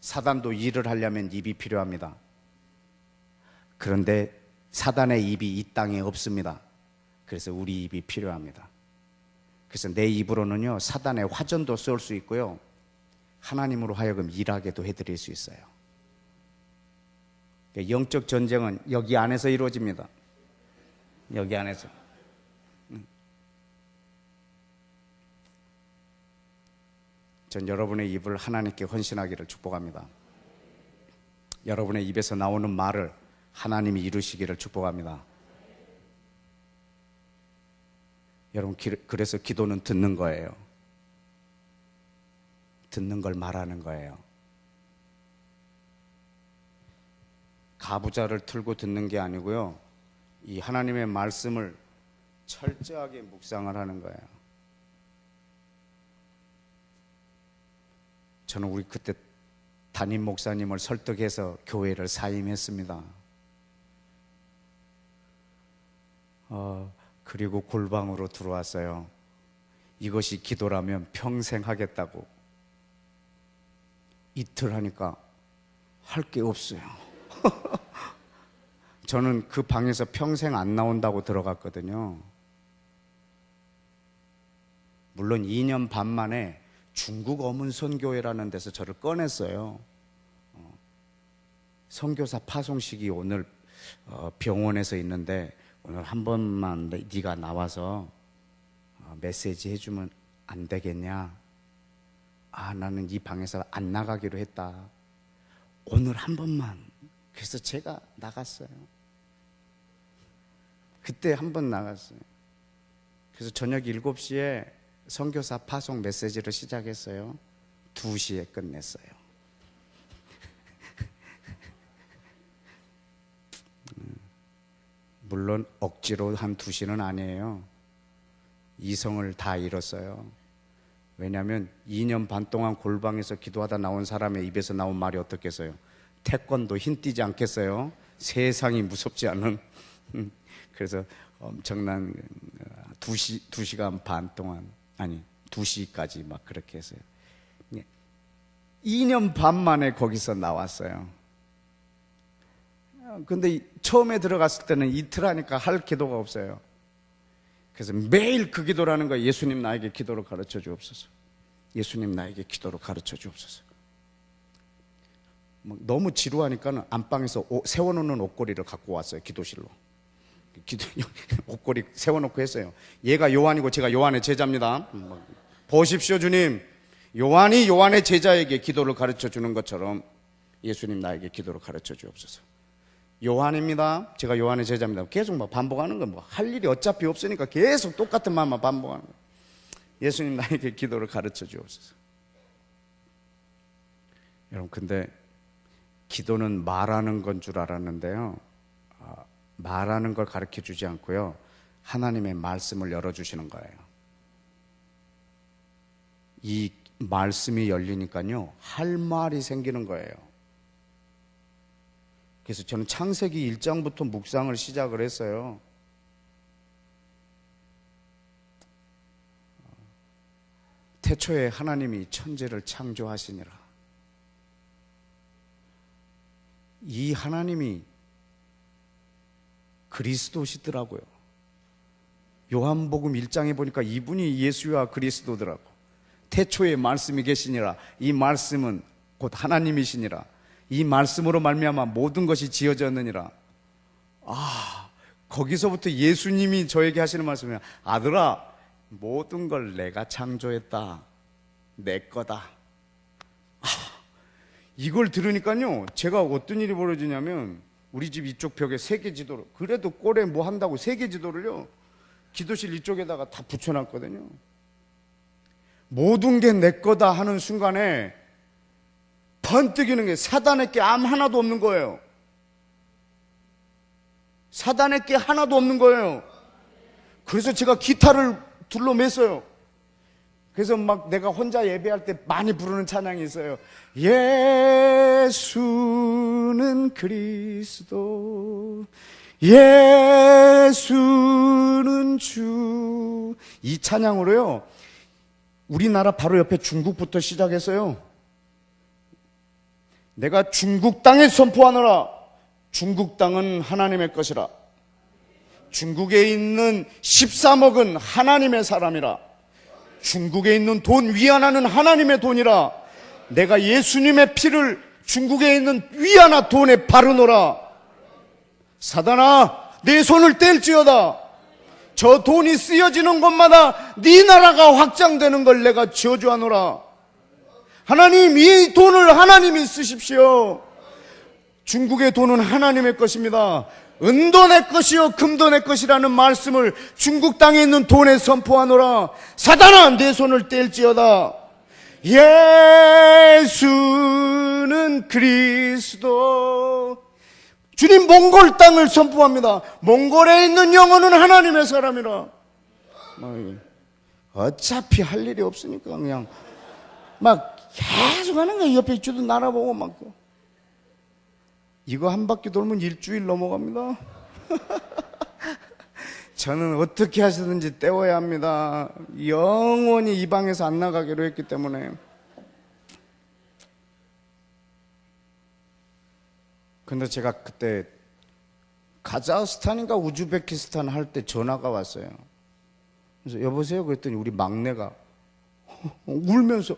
사단도 일을 하려면 입이 필요합니다. 그런데 사단의 입이 이 땅에 없습니다. 그래서 우리 입이 필요합니다. 그래서 내 입으로는요, 사단의 화전도 쏠 수 있고요, 하나님으로 하여금 일하게도 해드릴 수 있어요. 영적 전쟁은 여기 안에서 이루어집니다. 여기 안에서. 전 여러분의 입을 하나님께 헌신하기를 축복합니다. 여러분의 입에서 나오는 말을 하나님이 이루시기를 축복합니다. 여러분, 그래서 기도는 듣는 거예요. 듣는 걸 말하는 거예요. 가부좌를 틀고 듣는 게 아니고요, 이 하나님의 말씀을 철저하게 묵상을 하는 거예요. 저는 우리 그때 담임 목사님을 설득해서 교회를 사임했습니다. 그리고 골방으로 들어왔어요. 이것이 기도라면 평생 하겠다고. 이틀 하니까 할 게 없어요. 저는 그 방에서 평생 안 나온다고 들어갔거든요. 물론 2년 반 만에 중국 어문선교회라는 데서 저를 꺼냈어요. 선교사 파송식이 오늘 병원에서 있는데 오늘 한 번만 네가 나와서 메시지 해주면 안 되겠냐? 나는 이 방에서 안 나가기로 했다. 오늘 한 번만. 그래서 제가 나갔어요. 그때 한 번 나갔어요. 그래서 저녁 7시에 선교사 파송 메시지를 시작했어요. 2시에 끝냈어요. 물론 억지로 한 2시는 아니에요. 이성을 다 잃었어요. 왜냐하면 2년 반 동안 골방에서 기도하다 나온 사람의 입에서 나온 말이 어떻겠어요? 태권도 힘 띄지 않겠어요? 세상이 무섭지 않은. 그래서 엄청난 2시간 반 동안, 아니 2시까지 막 그렇게 했어요. 2년 반 만에 거기서 나왔어요. 근데 처음에 들어갔을 때는 이틀 하니까 할 기도가 없어요. 그래서 매일 그 기도라는 거예요. 예수님 나에게 기도를 가르쳐 주옵소서. 예수님 나에게 기도를 가르쳐 주옵소서. 너무 지루하니까 안방에서 세워놓는 옷걸이를 갖고 왔어요. 기도실로. 옷걸이 세워놓고 했어요. 얘가 요한이고 제가 요한의 제자입니다. 보십시오 주님, 요한이 요한의 제자에게 기도를 가르쳐 주는 것처럼 예수님 나에게 기도를 가르쳐 주옵소서. 요한입니다. 제가 요한의 제자입니다. 계속 막 반복하는 건 할 일이 어차피 없으니까 계속 똑같은 말만 반복하는 거예요. 예수님 나에게 기도를 가르쳐 주옵소서. 여러분, 근데 기도는 말하는 건 줄 알았는데요, 말하는 걸 가르쳐 주지 않고요, 하나님의 말씀을 열어주시는 거예요. 이 말씀이 열리니까요, 할 말이 생기는 거예요. 그래서 저는 창세기 1장부터 묵상을 시작을 했어요. 태초에 하나님이 천지를 창조하시니라. 이 하나님이 그리스도시더라고요. 요한복음 1장에 보니까 이분이 예수와 그리스도더라고. 태초에 말씀이 계시니라. 이 말씀은 곧 하나님이시니라. 이 말씀으로 말미암아 모든 것이 지어졌느니라. 거기서부터 예수님이 저에게 하시는 말씀이에요. 아들아, 모든 걸 내가 창조했다. 내 거다. 이걸 들으니까요, 제가 어떤 일이 벌어지냐면, 우리 집 이쪽 벽에 세계지도를, 그래도 꼴에 뭐 한다고 세계지도를요, 기도실 이쪽에다가 다 붙여놨거든요. 모든 게 내 거다 하는 순간에 번뜩이는 게, 사단의 게 하나도 없는 거예요. 사단의 게 하나도 없는 거예요. 그래서 제가 기타를 둘러맸어요. 그래서 막 내가 혼자 예배할 때 많이 부르는 찬양이 있어요. 예수는 그리스도, 예수는 주. 이 찬양으로요, 우리나라 바로 옆에 중국부터 시작했어요. 내가 중국 땅에 선포하노라. 중국 땅은 하나님의 것이라. 중국에 있는 13억은 하나님의 사람이라. 중국에 있는 돈 위안화는 하나님의 돈이라. 내가 예수님의 피를 중국에 있는 위안화 돈에 바르노라. 사단아, 내 손을 뗄지어다. 저 돈이 쓰여지는 곳마다 네 나라가 확장되는 걸 내가 저주하노라. 하나님, 이 돈을 하나님이 쓰십시오. 중국의 돈은 하나님의 것입니다. 은도 내 것이요 금도 내 것이라는 말씀을 중국 땅에 있는 돈에 선포하노라. 사단아, 내 손을 뗄지어다. 예수는 그리스도. 주님, 몽골 땅을 선포합니다. 몽골에 있는 영혼은 하나님의 사람이라. 어차피 할 일이 없으니까 그냥 막 계속 하는 거야. 옆에 주도 날아보고 막. 이거 한 바퀴 돌면 일주일 넘어갑니다. 저는 어떻게 하시든지 때워야 합니다. 영원히 이 방에서 안 나가기로 했기 때문에. 근데 제가 그때 카자흐스탄인가 우즈베키스탄 할 때 전화가 왔어요. 그래서 여보세요? 그랬더니 우리 막내가 울면서,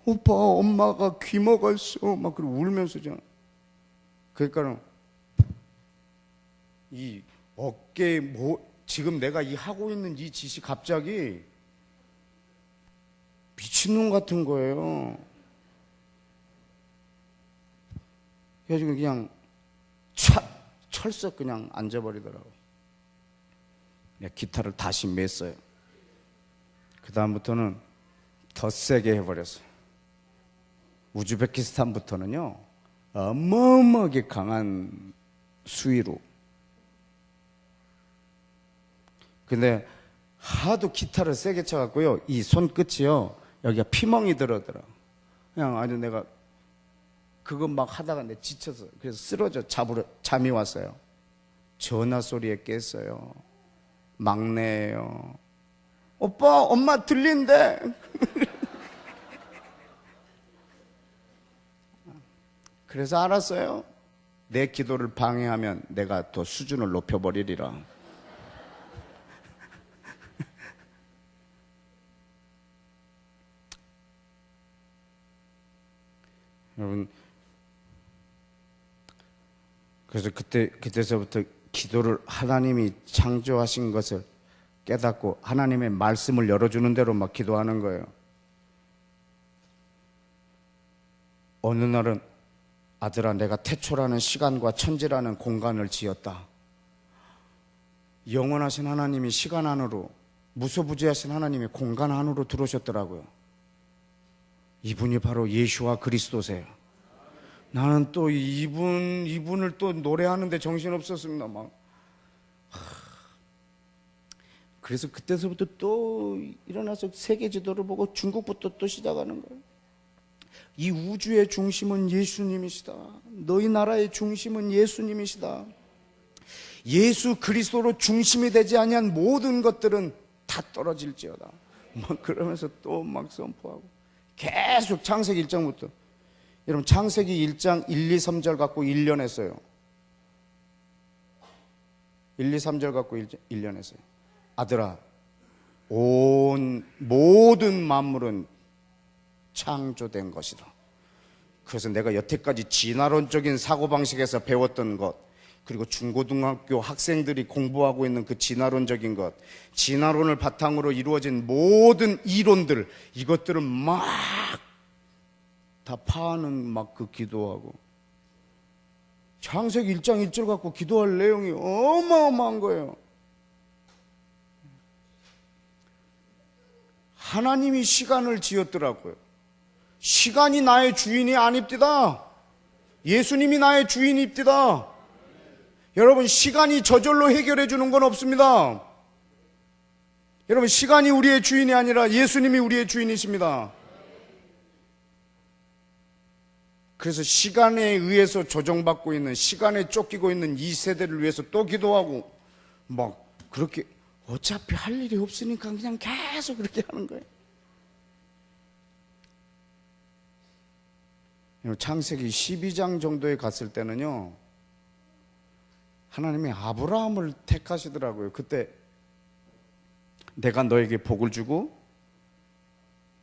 오빠, 엄마가 귀 먹었어. 막 그러고 울면서 전화. 그러니까 이 어깨에 지금 내가 이 하고 있는 이 짓이 갑자기 미친놈 같은 거예요. 그래서 그냥 철썩 그냥 앉아버리더라고. 내가 기타를 다시 맸어요. 그다음부터는 더 세게 해버렸어요. 우즈베키스탄부터는요, 어마어마하게 강한 수위로. 근데 하도 기타를 세게 쳐갖고요, 이 손끝이요, 여기가 피멍이 들어더라. 그냥 아주 내가 그거 막 하다가 내 지쳐서 그래서 쓰러져 잠이 왔어요. 전화 소리에 깼어요. 막내예요. 오빠, 엄마 들린대. 그래서 알았어요. 내 기도를 방해하면 내가 더 수준을 높여버리리라. 여러분, 그래서 그때서부터 기도를 하나님이 창조하신 것을 깨닫고 하나님의 말씀을 열어주는 대로 막 기도하는 거예요. 어느 날은 아들아, 내가 태초라는 시간과 천지라는 공간을 지었다. 영원하신 하나님이 시간 안으로, 무소부지하신 하나님이 공간 안으로 들어오셨더라고요. 이분이 바로 예수와 그리스도세요. 나는 또 이분을 또 노래하는데 정신없었습니다. 막. 그래서 그때서부터 또 일어나서 세계 지도를 보고 중국부터 또 시작하는 거예요. 이 우주의 중심은 예수님이시다. 너희 나라의 중심은 예수님이시다. 예수 그리스도로 중심이 되지 아니한 모든 것들은 다 떨어질지어다. 막 그러면서 또 막 선포하고 계속 창세기 1장부터. 여러분, 창세기 1장 1, 2, 3절 갖고 1년 했어요. 1, 2, 3절 갖고 1년 했어요. 아들아, 온 모든 만물은 창조된 것이다. 그래서 내가 여태까지 진화론적인 사고방식에서 배웠던 것, 그리고 중고등학교 학생들이 공부하고 있는 그 진화론적인 것, 진화론을 바탕으로 이루어진 모든 이론들, 이것들을 막 다 파는 막 그 기도하고, 창세기 1장 1절 갖고 기도할 내용이 어마어마한 거예요. 하나님이 시간을 지었더라고요. 시간이 나의 주인이 아닙디다. 예수님이 나의 주인입디다. 여러분, 시간이 저절로 해결해 주는 건 없습니다. 여러분, 시간이 우리의 주인이 아니라 예수님이 우리의 주인이십니다. 그래서 시간에 의해서 조정받고 있는, 시간에 쫓기고 있는 이 세대를 위해서 또 기도하고, 막 그렇게 어차피 할 일이 없으니까 그냥 계속 그렇게 하는 거예요. 창세기 12장 정도에 갔을 때는요, 하나님이 아브라함을 택하시더라고요. 그때 내가 너에게 복을 주고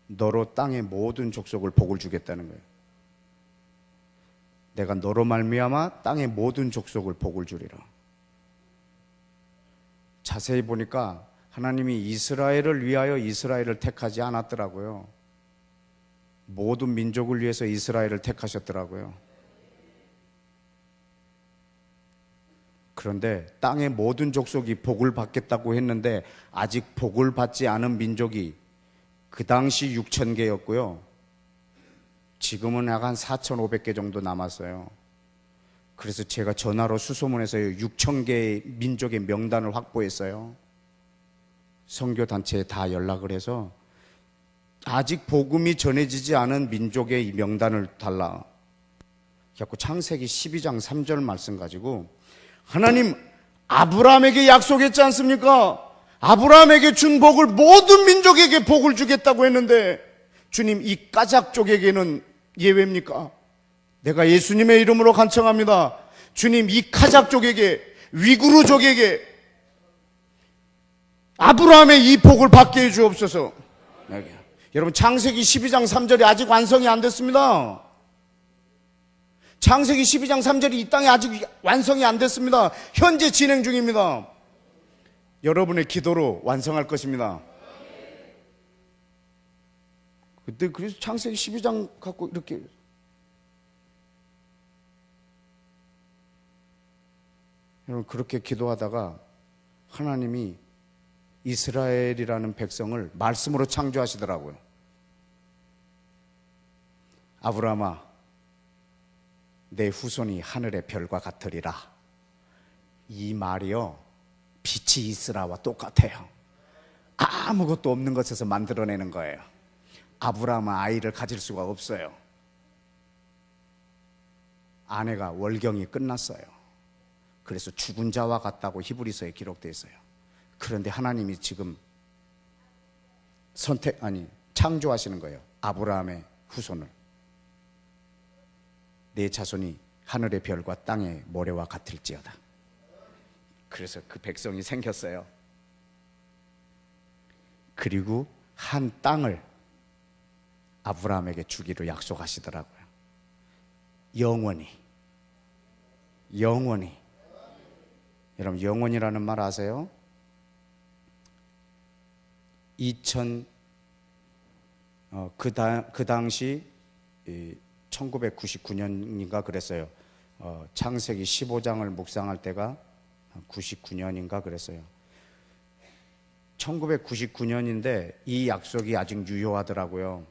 너로 땅의 모든 족속을 복을 주겠다는 거예요. 내가 너로 말미암아 땅의 모든 족속을 복을 주리라. 자세히 보니까 하나님이 이스라엘을 위하여 이스라엘을 택하지 않았더라고요. 모든 민족을 위해서 이스라엘을 택하셨더라고요. 그런데 땅의 모든 족속이 복을 받겠다고 했는데 아직 복을 받지 않은 민족이 그 당시 6,000개였고요. 지금은 약 한 4,500개 정도 남았어요. 그래서 제가 전화로 수소문해서 6,000개의 민족의 명단을 확보했어요. 선교단체에 다 연락을 해서 아직 복음이 전해지지 않은 민족의 이 명단을 달라. 그래서 창세기 12장 3절 말씀 가지고 하나님 아브라함에게 약속했지 않습니까? 아브라함에게 준 복을 모든 민족에게 복을 주겠다고 했는데 주님, 이 까작족에게는 예외입니까? 내가 예수님의 이름으로 간청합니다. 주님, 이 카작족에게, 위구르족에게 아브라함의 이 복을 받게 해 주옵소서. 여러분, 창세기 12장 3절이 아직 완성이 안 됐습니다. 창세기 12장 3절이 이 땅에 아직 완성이 안 됐습니다. 현재 진행 중입니다. 여러분의 기도로 완성할 것입니다. 그때 그래서 창세기 12장 갖고 이렇게 여러분, 그렇게 기도하다가 하나님이 이스라엘이라는 백성을 말씀으로 창조하시더라고요. 아브라함아, 내 후손이 하늘의 별과 같으리라. 이 말이요, 빛이 있으라와 똑같아요. 아무것도 없는 것에서 만들어내는 거예요. 아브라함은 아이를 가질 수가 없어요. 아내가 월경이 끝났어요. 그래서 죽은 자와 같다고 히브리서에 기록되어 있어요. 그런데 하나님이 지금 창조하시는 거예요. 아브라함의 후손을. 내 자손이 하늘의 별과 땅의 모래와 같을지어다. 그래서 그 백성이 생겼어요. 그리고 한 땅을 아브라함에게 주기로 약속하시더라고요. 영원히. 여러분, 영원이라는 말 아세요? 그 당시 1999년인가 그랬어요. 창세기 15장을 묵상할 때가 99년인가 그랬어요. 1999년인데 이 약속이 아직 유효하더라고요.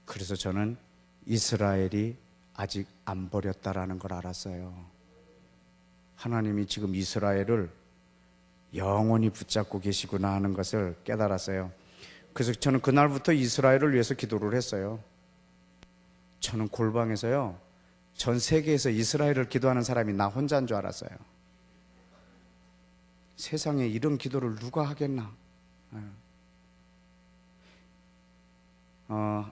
그래서 저는 이스라엘이 아직 안 버렸다라는 걸 알았어요. 하나님이 지금 이스라엘을 영원히 붙잡고 계시구나 하는 것을 깨달았어요. 그래서 저는 그날부터 이스라엘을 위해서 기도를 했어요. 저는 골방에서요, 전 세계에서 이스라엘을 기도하는 사람이 나 혼자인 줄 알았어요. 세상에 이런 기도를 누가 하겠나. 한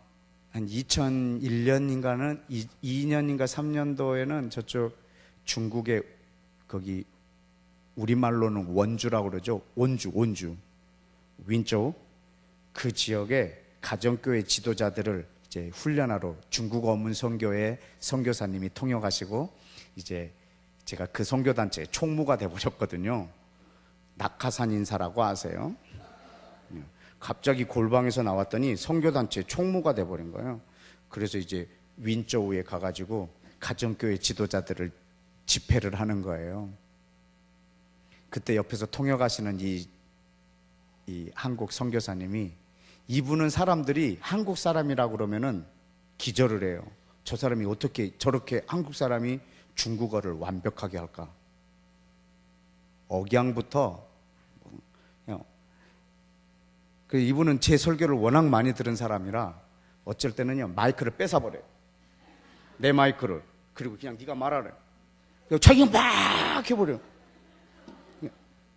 2001년인가는 2년인가 3년도에는 저쪽 중국의 거기 우리말로는 원주라고 그러죠. 원주 윈州 그 지역에 가정교회 지도자들을 이제 훈련하러 중국 어문 선교회 선교사님이 통역하시고, 이제 제가 그 선교단체의 총무가 돼버렸거든요. 낙하산 인사라고 아세요? 갑자기 골방에서 나왔더니 선교단체 총무가 돼버린 거예요. 그래서 이제 윈저우에 가가지고 가정교회 지도자들을 집회를 하는 거예요. 그때 옆에서 통역하시는 이 한국 선교사님이, 이분은 사람들이 한국 사람이라고 그러면은 기절을 해요. 저 사람이 어떻게 저렇게 한국 사람이 중국어를 완벽하게 할까? 억양부터. 이분은 제 설교를 워낙 많이 들은 사람이라 어쩔 때는요, 마이크를 뺏어버려요. 내 마이크를. 그리고 그냥 네가 말하래. 자기가 막 해버려요.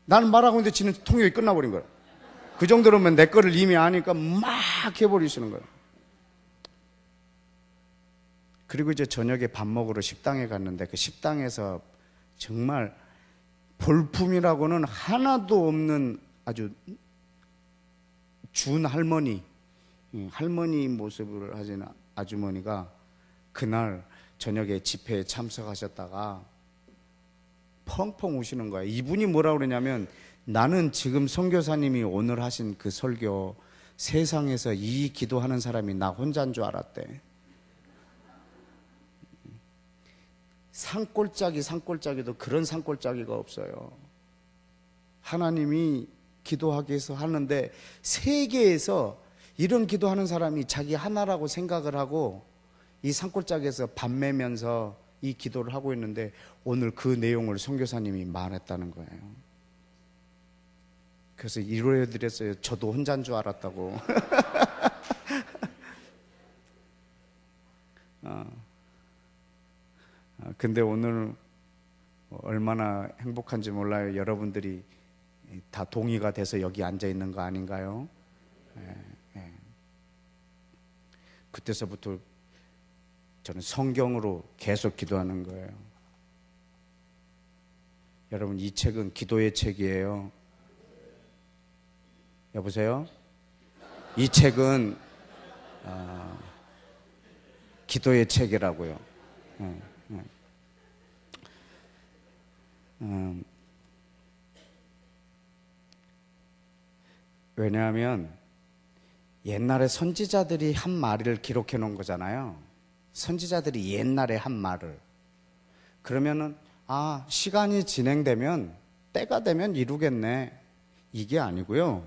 나는 말하고 있는데 지는 통역이 끝나버린 거예요. 그 정도로면 내 거를 이미 아니까 막 해버리시는 거예요. 그리고 이제 저녁에 밥 먹으러 식당에 갔는데, 그 식당에서 정말 볼품이라고는 하나도 없는 아주 준 할머니 모습을 하신 아주머니가 그날 저녁에 집회에 참석하셨다가 펑펑 우시는 거예요. 이분이 뭐라고 그러냐면, 나는 지금 선교사님이 오늘 하신 그 설교, 세상에서 이 기도하는 사람이 나 혼자인 줄 알았대. 산골짜기도 그런 산골짜기가 없어요. 하나님이 기도하기 위해서 하는데, 세계에서 이런 기도하는 사람이 자기 하나라고 생각을 하고 이 산골짜기에서 밥 매면서 이 기도를 하고 있는데, 오늘 그 내용을 선교사님이 말했다는 거예요. 그래서 이루어드렸어요. 저도 혼자인 줄 알았다고. 근데 오늘 얼마나 행복한지 몰라요. 여러분들이 다 동의가 돼서 여기 앉아 있는 거 아닌가요? 그때서부터 저는 성경으로 계속 기도하는 거예요. 여러분, 이 책은 기도의 책이에요. 여보세요? 이 책은 기도의 책이라고요. 왜냐하면 옛날에 선지자들이 한 말을 기록해 놓은 거잖아요. 선지자들이 옛날에 한 말을. 그러면은 시간이 진행되면 때가 되면 이루겠네, 이게 아니고요.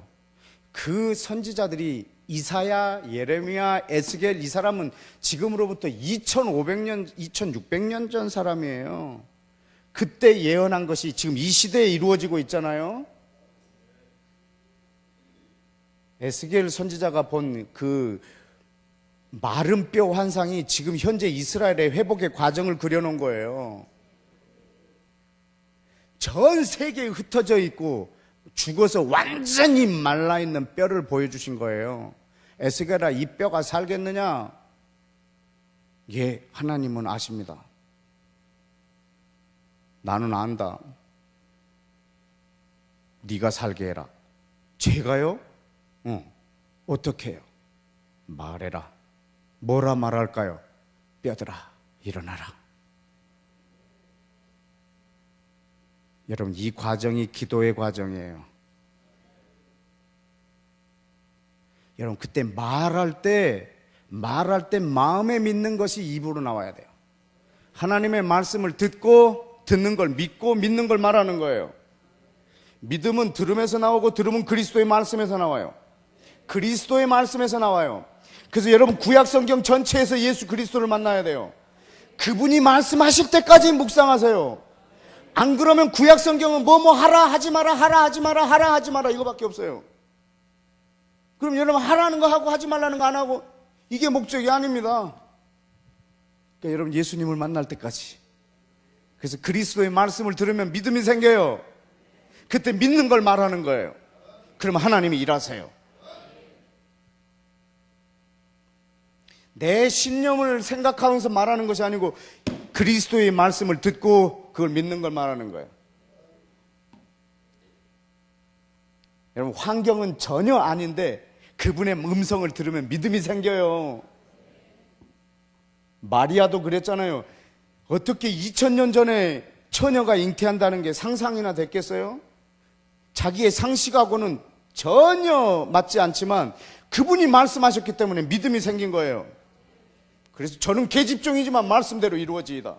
그 선지자들이 이사야, 예레미야, 에스겔, 이 사람은 지금으로부터 2500년, 2600년 전 사람이에요. 그때 예언한 것이 지금 이 시대에 이루어지고 있잖아요. 에스겔 선지자가 본 그 마른 뼈 환상이 지금 현재 이스라엘의 회복의 과정을 그려놓은 거예요. 전 세계에 흩어져 있고 죽어서 완전히 말라있는 뼈를 보여주신 거예요. 에스겔아, 이 뼈가 살겠느냐? 예, 하나님은 아십니다. 나는 안다. 네가 살게 해라. 제가요? 어떻게 해요? 말해라. 뭐라 말할까요? 뼈들아, 일어나라. 여러분, 이 과정이 기도의 과정이에요. 여러분, 그때 말할 때 마음에 믿는 것이 입으로 나와야 돼요. 하나님의 말씀을 듣고 듣는 걸 믿고 믿는 걸 말하는 거예요. 믿음은 들음에서 나오고 들음은 그리스도의 말씀에서 나와요. 그리스도의 말씀에서 나와요. 그래서 여러분, 구약 성경 전체에서 예수 그리스도를 만나야 돼요. 그분이 말씀하실 때까지 묵상하세요. 안 그러면 구약 성경은 뭐뭐 하라 하지 마라, 하라 하지 마라, 하라 하지 마라, 이거밖에 없어요. 그럼 여러분, 하라는 거 하고 하지 말라는 거 안 하고, 이게 목적이 아닙니다. 그러니까 여러분, 예수님을 만날 때까지. 그래서 그리스도의 말씀을 들으면 믿음이 생겨요. 그때 믿는 걸 말하는 거예요. 그러면 하나님이 일하세요. 내 신념을 생각하면서 말하는 것이 아니고 그리스도의 말씀을 듣고 그걸 믿는 걸 말하는 거예요. 여러분, 환경은 전혀 아닌데 그분의 음성을 들으면 믿음이 생겨요. 마리아도 그랬잖아요. 어떻게 2000년 전에 처녀가 잉태한다는 게 상상이나 됐겠어요? 자기의 상식하고는 전혀 맞지 않지만 그분이 말씀하셨기 때문에 믿음이 생긴 거예요. 그래서 저는 계집종이지만 말씀대로 이루어지이다.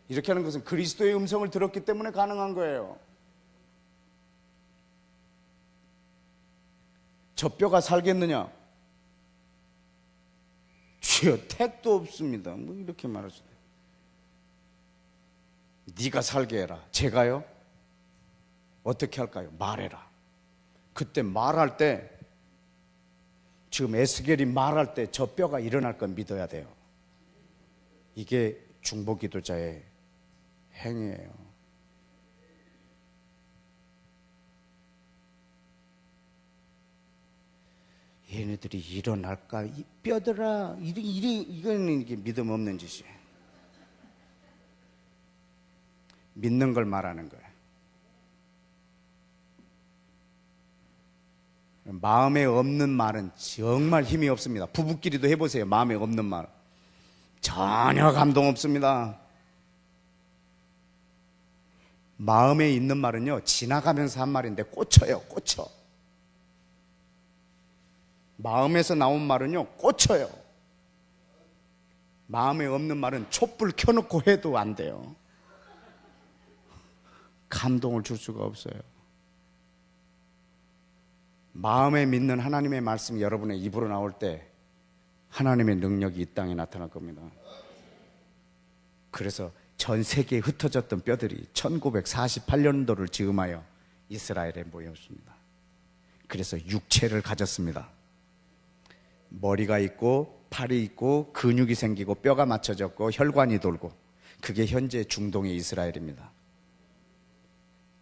이렇게 하는 것은 그리스도의 음성을 들었기 때문에 가능한 거예요. 저 뼈가 살겠느냐? 주여, 택도 없습니다. 뭐 이렇게 말하시네. 네가 살게 해라. 제가요? 어떻게 할까요? 말해라. 그때 말할 때, 지금 에스겔이 말할 때 저 뼈가 일어날 건 믿어야 돼요. 이게 중보기도자의 행위예요. 얘네들이 일어날까? 이 뼈들아, 이거는 이게 믿음 없는 짓이에요. 믿는 걸 말하는 거예요. 마음에 없는 말은 정말 힘이 없습니다. 부부끼리도 해보세요. 마음에 없는 말 전혀 감동 없습니다. 마음에 있는 말은요, 지나가면서 한 말인데 꽂혀요. 꽂혀. 마음에서 나온 말은요, 꽂혀요. 마음에 없는 말은 촛불 켜놓고 해도 안 돼요. 감동을 줄 수가 없어요. 마음에 믿는 하나님의 말씀이 여러분의 입으로 나올 때 하나님의 능력이 이 땅에 나타날 겁니다. 그래서 전 세계에 흩어졌던 뼈들이 1948년도를 즈음하여 이스라엘에 모였습니다. 그래서 육체를 가졌습니다. 머리가 있고 팔이 있고 근육이 생기고 뼈가 맞춰졌고 혈관이 돌고, 그게 현재 중동의 이스라엘입니다.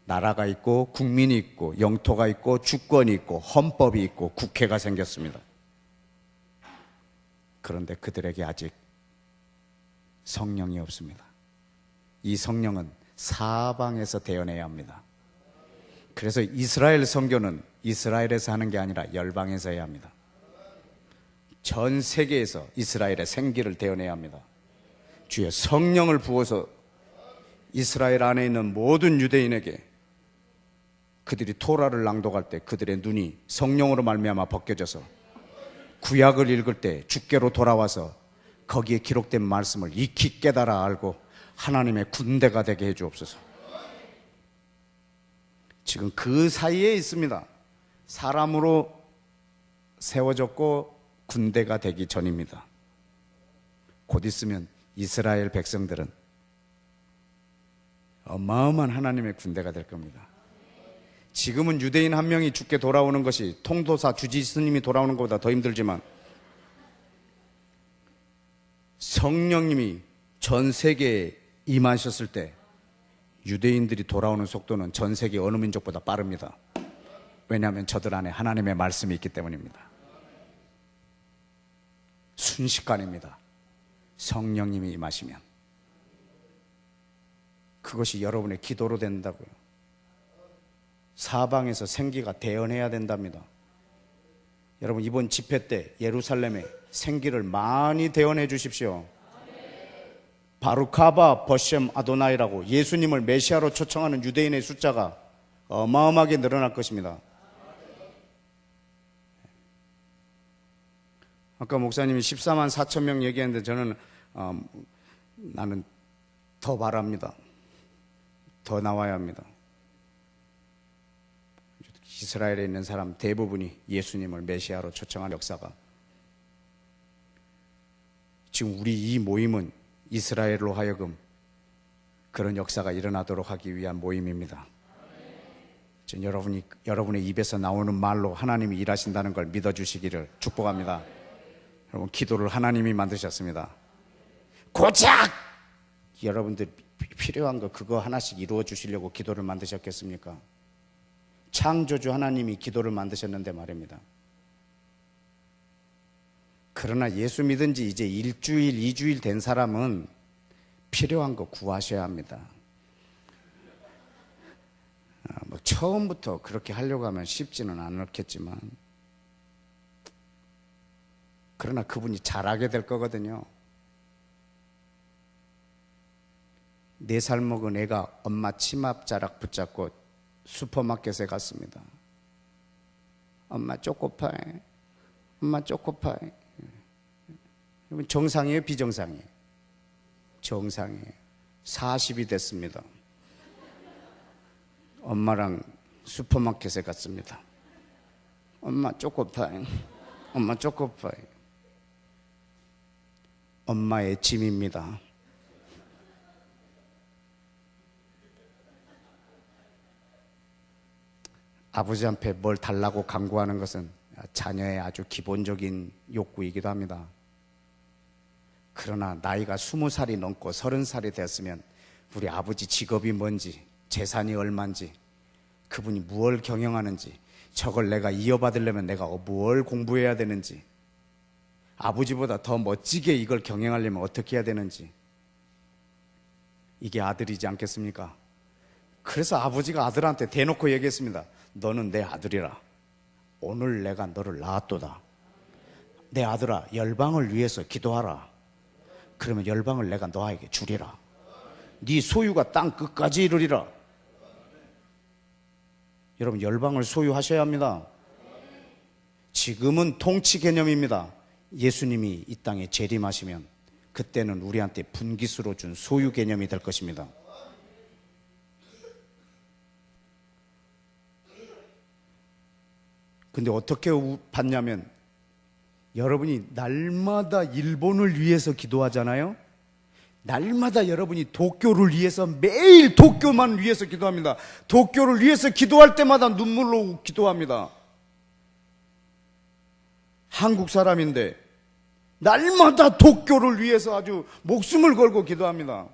나라가 있고 국민이 있고 영토가 있고 주권이 있고 헌법이 있고 국회가 생겼습니다. 그런데 그들에게 아직 성령이 없습니다. 이 성령은 사방에서 대언해야 합니다. 그래서 이스라엘 선교는 이스라엘에서 하는 게 아니라 열방에서 해야 합니다. 전 세계에서 이스라엘의 생기를 대언해야 합니다. 주의 성령을 부어서 이스라엘 안에 있는 모든 유대인에게, 그들이 토라를 낭독할 때 그들의 눈이 성령으로 말미암아 벗겨져서 구약을 읽을 때 주께로 돌아와서 거기에 기록된 말씀을 익히 깨달아 알고 하나님의 군대가 되게 해 주옵소서. 지금 그 사이에 있습니다. 사람으로 세워졌고 군대가 되기 전입니다. 곧 있으면 이스라엘 백성들은 어마어마한 하나님의 군대가 될 겁니다. 지금은 유대인 한 명이 죽게 돌아오는 것이 통도사 주지 스님이 돌아오는 것보다 더 힘들지만, 성령님이 전 세계에 임하셨을 때 유대인들이 돌아오는 속도는 전 세계 어느 민족보다 빠릅니다. 왜냐하면 저들 안에 하나님의 말씀이 있기 때문입니다. 순식간입니다. 성령님이 임하시면 그것이 여러분의 기도로 된다고요. 사방에서 생기가 대언해야 된답니다. 여러분, 이번 집회 때 예루살렘에 생기를 많이 대언해 주십시오. 바루카바 버셈 아도나이라고 예수님을 메시아로 초청하는 유대인의 숫자가 어마어마하게 늘어날 것입니다. 아까 목사님이 14만 4천 명 얘기했는데 저는 나는 더 바랍니다. 더 나와야 합니다. 이스라엘에 있는 사람 대부분이 예수님을 메시아로 초청한 역사가, 지금 우리 이 모임은 이스라엘로 하여금 그런 역사가 일어나도록 하기 위한 모임입니다. 지금 여러분의 입에서 나오는 말로 하나님이 일하신다는 걸 믿어주시기를 축복합니다. 여러분, 기도를 하나님이 만드셨습니다. 고작 여러분들 필요한 거 그거 하나씩 이루어 주시려고 기도를 만드셨겠습니까? 창조주 하나님이 기도를 만드셨는데 말입니다. 그러나 예수 믿은 지 이제 1주일, 2주일 된 사람은 필요한 거 구하셔야 합니다. 처음부터 그렇게 하려고 하면 쉽지는 않겠지만, 그러나 그분이 잘하게 될 거거든요. 4살 먹은 애가 엄마 치맛자락 붙잡고 슈퍼마켓에 갔습니다. 엄마 초코파이, 엄마 초코파이. 정상이에요, 비정상이에요? 정상이에요. 40이 됐습니다. 엄마랑 슈퍼마켓에 갔습니다. 엄마 초코파이, 엄마 초코파이. 엄마의 짐입니다. 아버지한테 뭘 달라고 강구하는 것은 자녀의 아주 기본적인 욕구이기도 합니다. 그러나 나이가 20살이 넘고 30살이 됐으면 우리 아버지 직업이 뭔지, 재산이 얼마인지, 그분이 무엇을 경영하는지, 저걸 내가 이어받으려면 내가 뭘 공부해야 되는지, 아버지보다 더 멋지게 이걸 경영하려면 어떻게 해야 되는지, 이게 아들이지 않겠습니까? 그래서 아버지가 아들한테 대놓고 얘기했습니다. 너는 내 아들이라. 오늘 내가 너를 낳았도다. 내 아들아, 열방을 위해서 기도하라. 그러면 열방을 내가 너에게 주리라. 네 소유가 땅 끝까지 이르리라. 여러분, 열방을 소유하셔야 합니다. 지금은 통치 개념입니다. 예수님이 이 땅에 재림하시면 그때는 우리한테 분깃으로 준 소유 개념이 될 것입니다. 근데 어떻게 받냐면, 여러분이 날마다 일본을 위해서 기도하잖아요. 날마다 여러분이 도쿄를 위해서 매일 도쿄만 위해서 기도합니다. 도쿄를 위해서 기도할 때마다 눈물로 기도합니다. 한국 사람인데 날마다 도쿄를 위해서 아주 목숨을 걸고 기도합니다.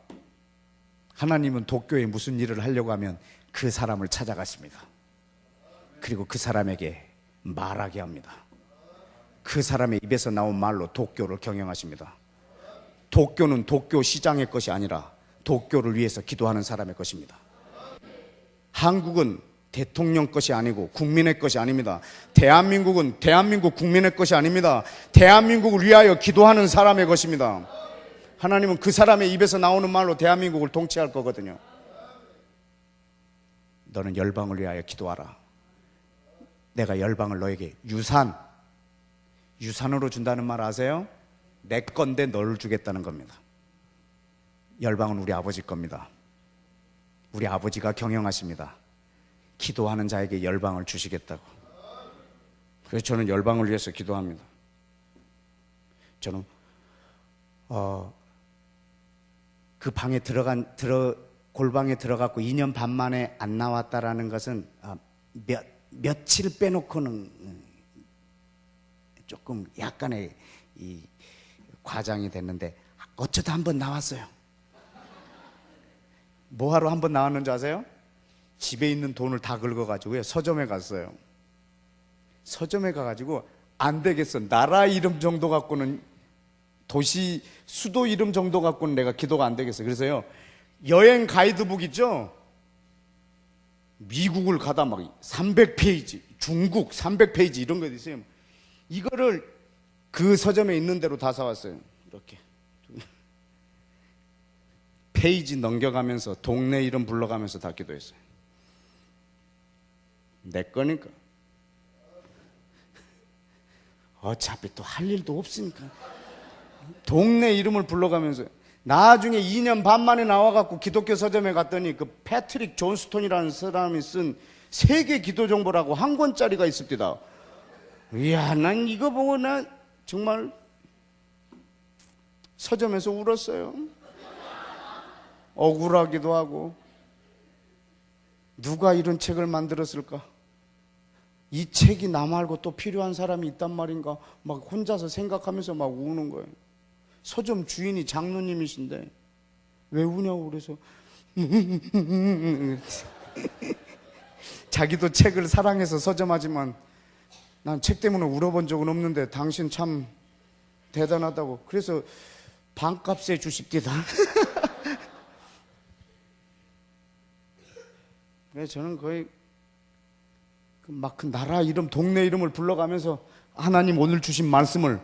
하나님은 도쿄에 무슨 일을 하려고 하면 그 사람을 찾아가십니다. 그리고 그 사람에게 말하게 합니다. 그 사람의 입에서 나온 말로 도쿄를 경영하십니다. 도쿄는 도쿄 시장의 것이 아니라 도쿄를 위해서 기도하는 사람의 것입니다. 한국은 대통령 것이 아니고 국민의 것이 아닙니다. 대한민국은 대한민국 국민의 것이 아닙니다. 대한민국을 위하여 기도하는 사람의 것입니다. 하나님은 그 사람의 입에서 나오는 말로 대한민국을 통치할 거거든요. 너는 열방을 위하여 기도하라. 내가 열방을 너에게 유산으로 준다는 말 아세요? 내 건데 너를 주겠다는 겁니다. 열방은 우리 아버지 겁니다. 우리 아버지가 경영하십니다. 기도하는 자에게 열방을 주시겠다고. 그래서 저는 열방을 위해서 기도합니다. 저는 그 방에 골방에 들어갔고 2년 반 만에 안 나왔다라는 것은 며칠 빼놓고는 조금 약간의 이 과장이 됐는데, 어쩌다 한번 나왔어요. 뭐하러 한번 나왔는지 아세요? 집에 있는 돈을 다 긁어가지고요, 서점에 갔어요. 서점에 가가지고 안 되겠어, 나라 이름 정도 갖고는, 도시 수도 이름 정도 갖고는 내가 기도가 안 되겠어. 그래서요, 여행 가이드북 있죠? 미국을 가다 막 300페이지, 중국 300페이지 이런 거 있어요. 이거를 그 서점에 있는 대로 다 사왔어요. 이렇게 페이지 넘겨가면서 동네 이름 불러가면서 다 기도했어요. 내 거니까. 어차피 또 할 일도 없으니까 동네 이름을 불러가면서. 나중에 2년 반 만에 나와갖고 기독교 서점에 갔더니 그 패트릭 존스톤이라는 사람이 쓴 세계 기도 정보라고 한 권짜리가 있습니다. 이야, 난 이거 보고 난 정말 서점에서 울었어요. 억울하기도 하고, 누가 이런 책을 만들었을까? 이 책이 나 말고 또 필요한 사람이 있단 말인가? 막 혼자서 생각하면서 막 우는 거예요. 서점 주인이 장로님이신데 왜 우냐고 그래서 자기도 책을 사랑해서 서점하지만 난 책 때문에 울어본 적은 없는데 당신 참 대단하다고. 그래서 반값에 주십디다. 그래서 저는 거의 막 그 나라 이름, 동네 이름을 불러가면서 하나님 오늘 주신 말씀을,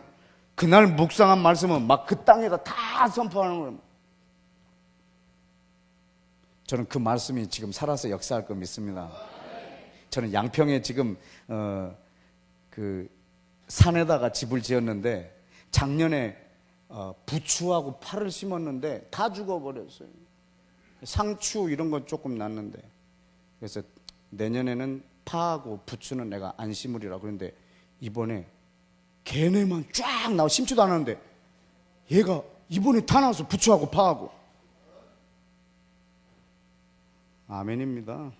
그날 묵상한 말씀은 막 그 땅에다 다 선포하는 거예요. 저는 그 말씀이 지금 살아서 역사할 거 믿습니다. 저는 양평에 지금 그 산에다가 집을 지었는데 작년에 부추하고 파를 심었는데 다 죽어버렸어요. 상추 이런 건 조금 났는데, 그래서 내년에는 파하고 부추는 내가 안 심으리라. 그런데 이번에 걔네만 쫙 나와. 심지도 않았는데 얘가 이번에 다 나와서 부추하고 파하고. 아멘입니다.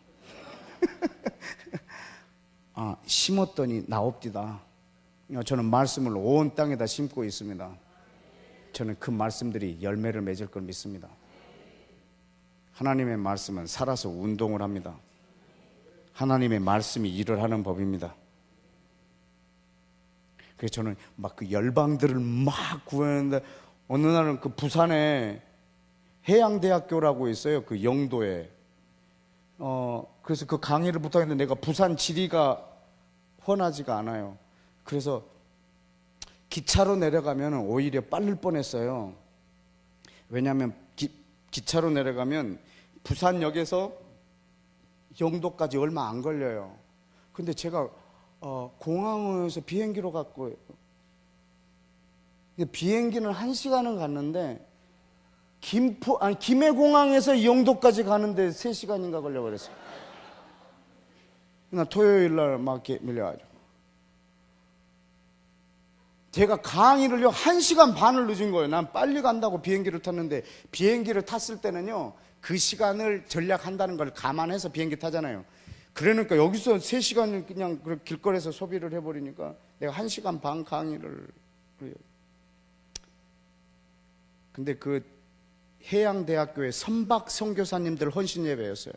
심었더니 나옵디다. 저는 말씀을 온 땅에다 심고 있습니다. 저는 그 말씀들이 열매를 맺을 걸 믿습니다. 하나님의 말씀은 살아서 운동을 합니다. 하나님의 말씀이 일을 하는 법입니다. 그래서 저는 막 그 열방들을 막 구했는데, 어느 날은 그 부산에 해양대학교라고 있어요. 그 영도에. 그래서 그 강의를 부탁했는데 내가 부산 지리가 훤하지가 않아요. 그래서 기차로 내려가면 오히려 빠를 뻔했어요. 왜냐하면 기차로 내려가면 부산역에서 영도까지 얼마 안 걸려요. 근데 제가 공항에서 비행기로 갔고, 비행기는 1시간은 갔는데 김해공항에서 영도까지 가는데 3시간인가 걸려버렸어요. 나 토요일 날 막 밀려가지고 제가 강의를요 1시간 반을 늦은 거예요. 난 빨리 간다고 비행기를 탔는데, 비행기를 탔을 때는요 그 시간을 전략한다는 걸 감안해서 비행기 타잖아요. 그러니까 여기서 3시간을 그냥 길거리에서 소비를 해버리니까 내가 1시간 반 강의를. 근데 그 해양대학교에 선박 선교사님들 헌신 예배였어요.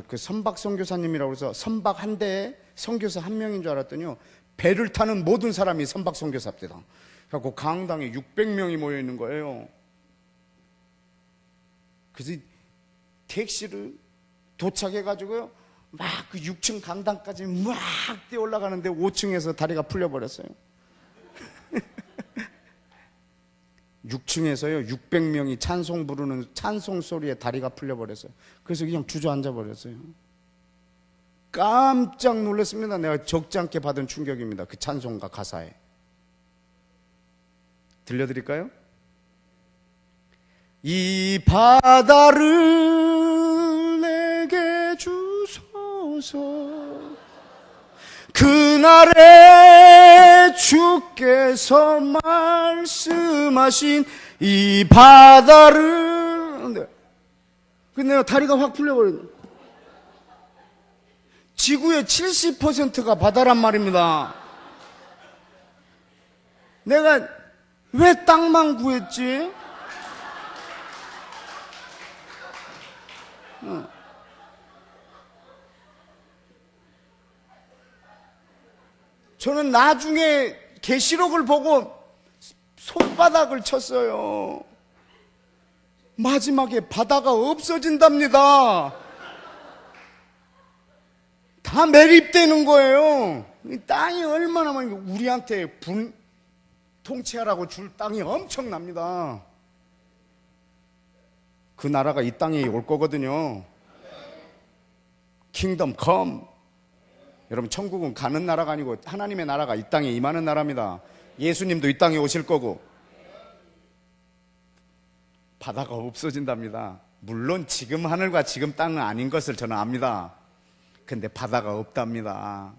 그 선박 선교사님이라고 해서 선박 한 대에 선교사 한 명인 줄 알았더니요, 배를 타는 모든 사람이 선박 선교사입니다. 그래서 강당에 600명이 모여 있는 거예요. 그래서 택시를 도착해가지고요, 막 그 6층 강당까지 막 뛰어 올라가는데 5층에서 다리가 풀려버렸어요. 6층에서요 600명이 찬송 부르는 찬송 소리에 다리가 풀려버렸어요. 그래서 그냥 주저앉아 버렸어요. 깜짝 놀랐습니다. 내가 적지 않게 받은 충격입니다. 그 찬송가 가사에. 들려드릴까요? 이 바다를 내게 주소서, 주소서. 그날에 주께서 말씀하신 이 바다를, 근데 내가 다리가 확 풀려버렸네. 지구의 70%가 바다란 말입니다. 내가 왜 땅만 구했지? 저는 나중에 계시록을 보고 손바닥을 쳤어요. 마지막에 바다가 없어진답니다. 다 매립되는 거예요. 이 땅이 얼마나 많이, 우리한테 통치하라고 줄 땅이 엄청납니다. 그 나라가 이 땅에 올 거거든요. 킹덤 컴. 여러분, 천국은 가는 나라가 아니고 하나님의 나라가 이 땅에 임하는 나라입니다. 예수님도 이 땅에 오실 거고. 바다가 없어진답니다. 물론 지금 하늘과 지금 땅은 아닌 것을 저는 압니다. 근데 바다가 없답니다.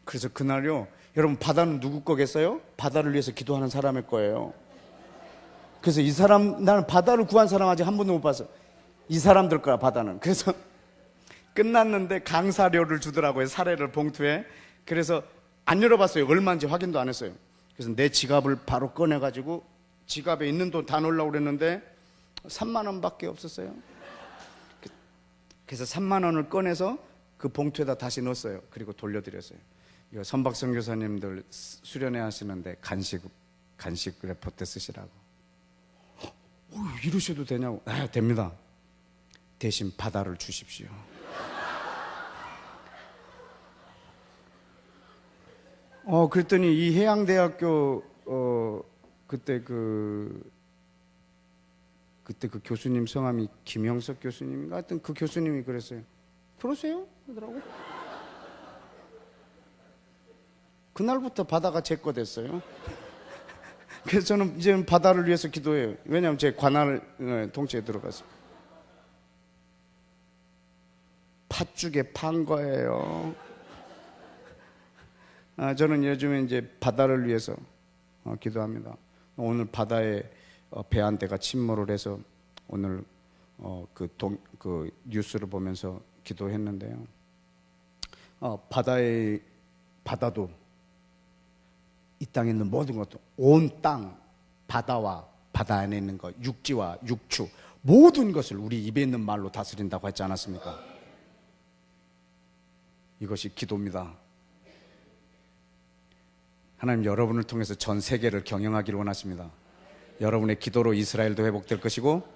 그래서 그날요, 여러분, 바다는 누구 거겠어요? 바다를 위해서 기도하는 사람의 거예요. 그래서 이 사람, 나는 바다를 구한 사람 아직 한 번도 못 봤어. 이 사람들 거야, 바다는. 그래서 끝났는데 강사료를 주더라고요. 사례를 봉투에. 그래서 안 열어봤어요. 얼마인지 확인도 안 했어요. 그래서 내 지갑을 바로 꺼내가지고 지갑에 있는 돈 다 넣으려고 그랬는데 3만 원밖에 없었어요. 그래서 3만 원을 꺼내서 그 봉투에다 다시 넣었어요. 그리고 돌려드렸어요. 이거 선박선 교사님들 수련회 하시는데 간식 레포트 쓰시라고. 이러셔도 되냐고. 아, 됩니다. 대신 바다를 주십시오. 그랬더니 이 해양대학교 그때 그 교수님 성함이 김영석 교수님인가 하여튼 그 교수님이 그랬어요. 그러세요? 그러더라고. 그날부터 바다가 제 거 됐어요. 그래서 저는 이제는 바다를 위해서 기도해요. 왜냐하면 제 관할 통째에 들어갔어요. 팥죽에 판 거예요. 저는 요즘에 이제 바다를 위해서 기도합니다. 오늘 바다에 배 한 대가 침몰을 해서 오늘 그 뉴스를 보면서 기도했는데요. 바다도 이 땅에 있는 모든 것도, 온 땅, 바다와 바다 안에 있는 것, 육지와 육추, 모든 것을 우리 입에 있는 말로 다스린다고 했지 않았습니까? 이것이 기도입니다. 하나님, 여러분을 통해서 전 세계를 경영하기를 원하십니다. 여러분의 기도로 이스라엘도 회복될 것이고,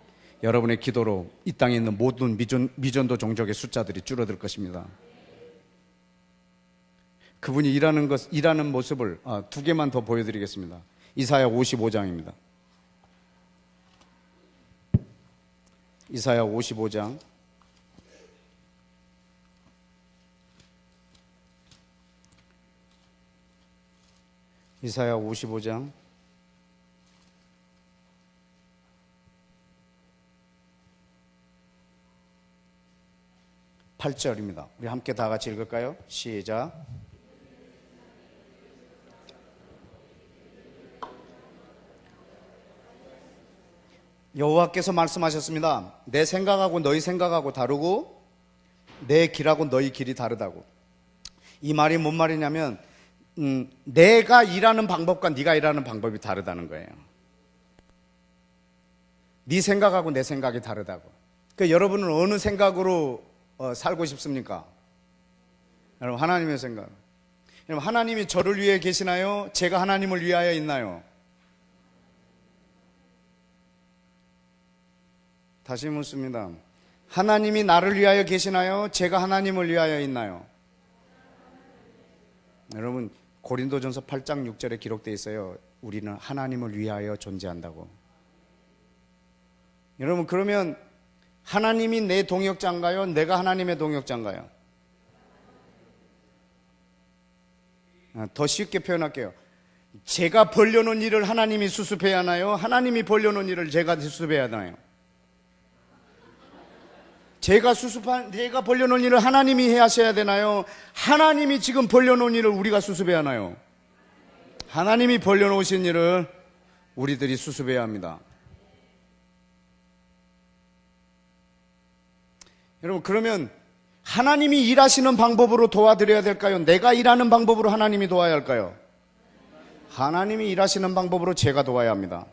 여러분의 기도로 이 땅에 있는 모든 미전도 종족의 숫자들이 줄어들 것입니다. 그분이 일하는 모습을 두 개만 더 보여드리겠습니다. 이사야 55장입니다. 이사야 55장. 이사야 55장 8절입니다. 우리 함께 다 같이 읽을까요? 시작. 여호와께서 말씀하셨습니다. 내 생각하고 너희 생각하고 다르고 내 길하고 너희 길이 다르다고. 이 말이 뭔 말이냐면 내가 일하는 방법과 네가 일하는 방법이 다르다는 거예요. 네 생각하고 내 생각이 다르다고. 그러니까 여러분은 어느 생각으로 살고 싶습니까? 여러분, 하나님의 생각. 여러분, 하나님이 저를 위해 계시나요? 제가 하나님을 위하여 있나요? 다시 묻습니다. 하나님이 나를 위하여 계시나요? 제가 하나님을 위하여 있나요? 여러분, 고린도전서 8장 6절에 기록되어 있어요. 우리는 하나님을 위하여 존재한다고. 여러분, 그러면 하나님이 내 동역자인가요? 내가 하나님의 동역자인가요? 더 쉽게 표현할게요. 제가 벌려놓은 일을 하나님이 수습해야 하나요? 하나님이 벌려놓은 일을 제가 수습해야 하나요? 제가 벌려놓은 일을 하나님이 하셔야 되나요? 하나님이 지금 벌려놓은 일을 우리가 수습해야 하나요? 하나님이 벌려놓으신 일을 우리들이 수습해야 합니다. 여러분, 그러면 하나님이 일하시는 방법으로 도와드려야 될까요? 내가 일하는 방법으로 하나님이 도와야 할까요? 하나님이 일하시는 방법으로 제가 도와야 합니다.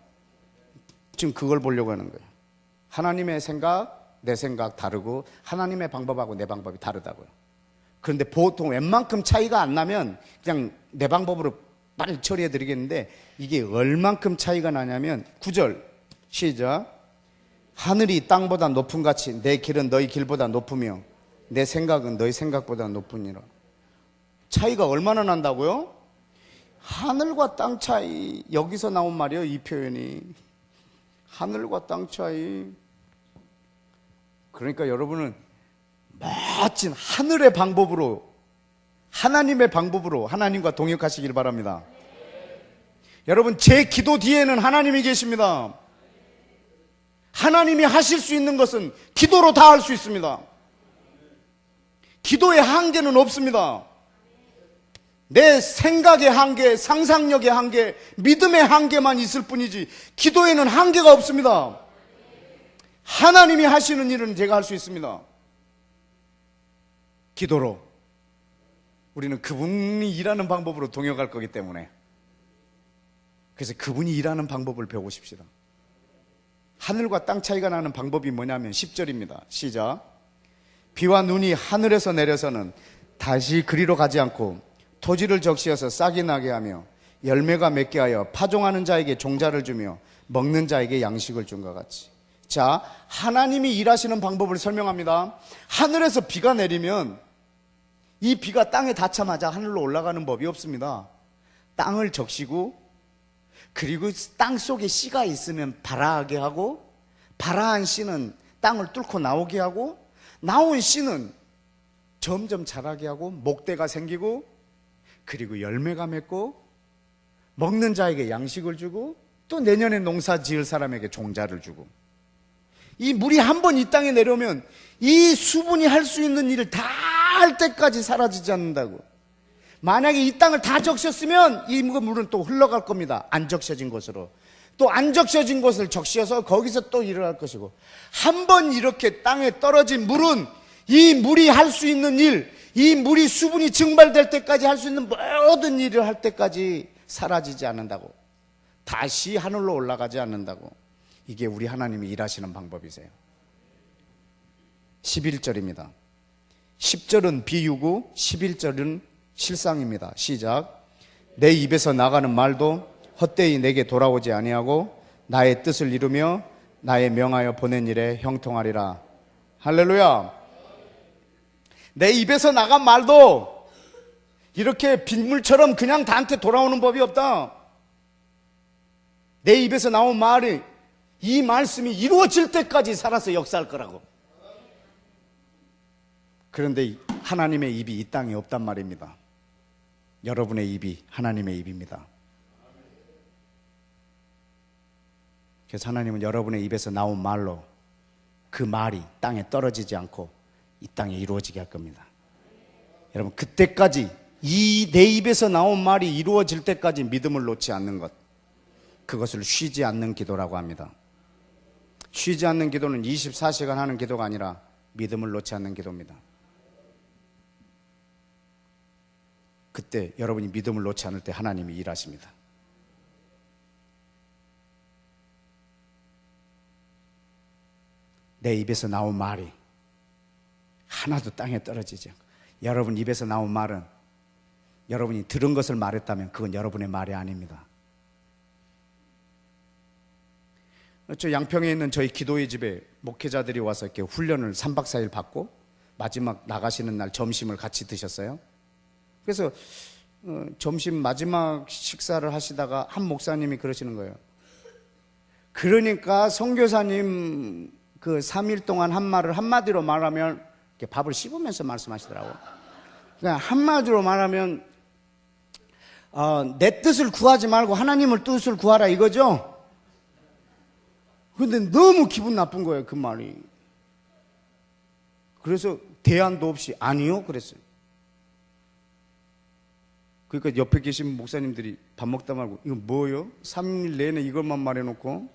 지금 그걸 보려고 하는 거예요. 하나님의 생각, 내 생각 다르고 하나님의 방법하고 내 방법이 다르다고요. 그런데 보통 웬만큼 차이가 안 나면 그냥 내 방법으로 빨리 처리해 드리겠는데, 이게 얼만큼 차이가 나냐면 9절 시작. 하늘이 땅보다 높은 같이 내 길은 너희 길보다 높으며 내 생각은 너희 생각보다 높으니라. 차이가 얼마나 난다고요? 하늘과 땅 차이. 여기서 나온 말이에요, 이 표현이. 하늘과 땅 차이. 그러니까 여러분은 멋진 하늘의 방법으로, 하나님의 방법으로 하나님과 동역하시길 바랍니다. 여러분, 제 기도 뒤에는 하나님이 계십니다. 하나님이 하실 수 있는 것은 기도로 다 할 수 있습니다. 기도의 한계는 없습니다. 내 생각의 한계, 상상력의 한계, 믿음의 한계만 있을 뿐이지 기도에는 한계가 없습니다. 하나님이 하시는 일은 제가 할 수 있습니다. 기도로. 우리는 그분이 일하는 방법으로 동역할 거기 때문에. 그래서 그분이 일하는 방법을 배우십시다. 하늘과 땅 차이가 나는 방법이 뭐냐면 10절입니다. 시작. 비와 눈이 하늘에서 내려서는 다시 그리로 가지 않고 토지를 적시어서 싹이 나게 하며 열매가 맺게 하여 파종하는 자에게 종자를 주며 먹는 자에게 양식을 준 것 같이. 자, 하나님이 일하시는 방법을 설명합니다. 하늘에서 비가 내리면 이 비가 땅에 닿자마자 하늘로 올라가는 법이 없습니다. 땅을 적시고, 그리고 땅 속에 씨가 있으면 발아하게 하고, 발아한 씨는 땅을 뚫고 나오게 하고, 나온 씨는 점점 자라게 하고 목대가 생기고, 그리고 열매가 맺고, 먹는 자에게 양식을 주고, 또 내년에 농사 지을 사람에게 종자를 주고. 이 물이 한 번 이 땅에 내려오면 이 수분이 할 수 있는 일을 다 할 때까지 사라지지 않는다고. 만약에 이 땅을 다 적셨으면 이 물은 또 흘러갈 겁니다. 안 적셔진 곳으로. 또 안 적셔진 곳을 적셔서 거기서 또 일을 할 것이고, 한 번 이렇게 땅에 떨어진 물은 이 물이 할 수 있는 일, 이 물이 수분이 증발될 때까지 할 수 있는 모든 일을 할 때까지 사라지지 않는다고. 다시 하늘로 올라가지 않는다고. 이게 우리 하나님이 일하시는 방법이세요. 11절입니다. 10절은 비유고 11절은 실상입니다. 시작. 내 입에서 나가는 말도 헛되이 내게 돌아오지 아니하고 나의 뜻을 이루며 나의 명하여 보낸 일에 형통하리라. 할렐루야. 내 입에서 나간 말도 이렇게 빗물처럼 그냥 나한테 돌아오는 법이 없다. 내 입에서 나온 말이, 이 말씀이 이루어질 때까지 살아서 역사할 거라고. 그런데 하나님의 입이 이 땅에 없단 말입니다. 여러분의 입이 하나님의 입입니다. 그래서 하나님은 여러분의 입에서 나온 말로 그 말이 땅에 떨어지지 않고 이 땅에 이루어지게 할 겁니다. 여러분, 그때까지 이 내 입에서 나온 말이 이루어질 때까지 믿음을 놓지 않는 것, 그것을 쉬지 않는 기도라고 합니다. 쉬지 않는 기도는 24시간 하는 기도가 아니라 믿음을 놓지 않는 기도입니다. 그때 여러분이 믿음을 놓지 않을 때 하나님이 일하십니다. 내 입에서 나온 말이 하나도 땅에 떨어지지 않고, 여러분 입에서 나온 말은 여러분이 들은 것을 말했다면 그건 여러분의 말이 아닙니다. 저 양평에 있는 저희 기도의 집에 목회자들이 와서 이렇게 훈련을 3박 4일 받고 마지막 나가시는 날 점심을 같이 드셨어요. 그래서 점심 마지막 식사를 하시다가 한 목사님이 그러시는 거예요. 그러니까 선교사님 그 3일 동안 한 말을 한마디로 말하면, 이렇게 밥을 씹으면서 말씀하시더라고요. 그러니까 한마디로 말하면 내 뜻을 구하지 말고 하나님의 뜻을 구하라 이거죠. 근데 너무 기분 나쁜 거예요, 그 말이. 그래서 대안도 없이 아니요 그랬어요. 그러니까 옆에 계신 목사님들이 밥 먹다 말고 이거 뭐요? 3일 내내 이것만 말해놓고.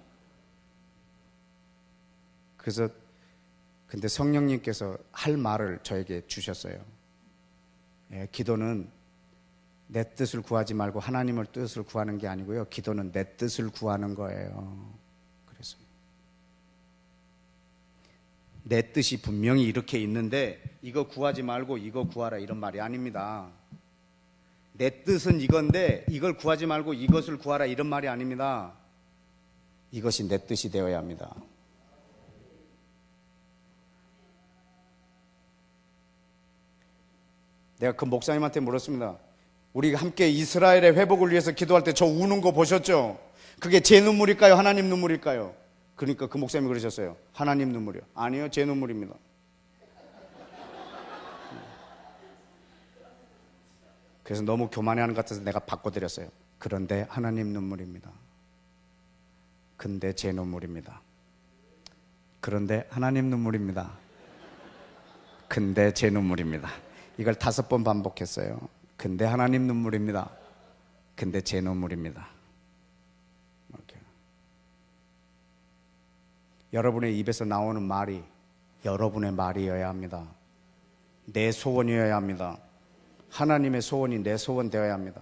그래서 근데 성령님께서 할 말을 저에게 주셨어요. 예, 기도는 내 뜻을 구하지 말고 하나님의 뜻을 구하는 게 아니고요. 기도는 내 뜻을 구하는 거예요. 그래서 내 뜻이 분명히 이렇게 있는데 이거 구하지 말고 이거 구하라 이런 말이 아닙니다. 내 뜻은 이건데 이걸 구하지 말고 이것을 구하라 이런 말이 아닙니다. 이것이 내 뜻이 되어야 합니다. 내가 그 목사님한테 물었습니다. 우리 함께 이스라엘의 회복을 위해서 기도할 때 저 우는 거 보셨죠? 그게 제 눈물일까요? 하나님 눈물일까요? 그러니까 그 목사님이 그러셨어요. 하나님 눈물이요. 아니요, 제 눈물입니다. 그래서 너무 교만해하는 것 같아서 내가 바꿔드렸어요. 그런데 하나님 눈물입니다. 근데 제 눈물입니다. 그런데 하나님 눈물입니다. 근데 제 눈물입니다. 이걸 5번 반복했어요. 근데 하나님 눈물입니다. 근데 제 눈물입니다. 이렇게. 여러분의 입에서 나오는 말이 여러분의 말이어야 합니다. 내 소원이어야 합니다. 하나님의 소원이 내 소원 되어야 합니다.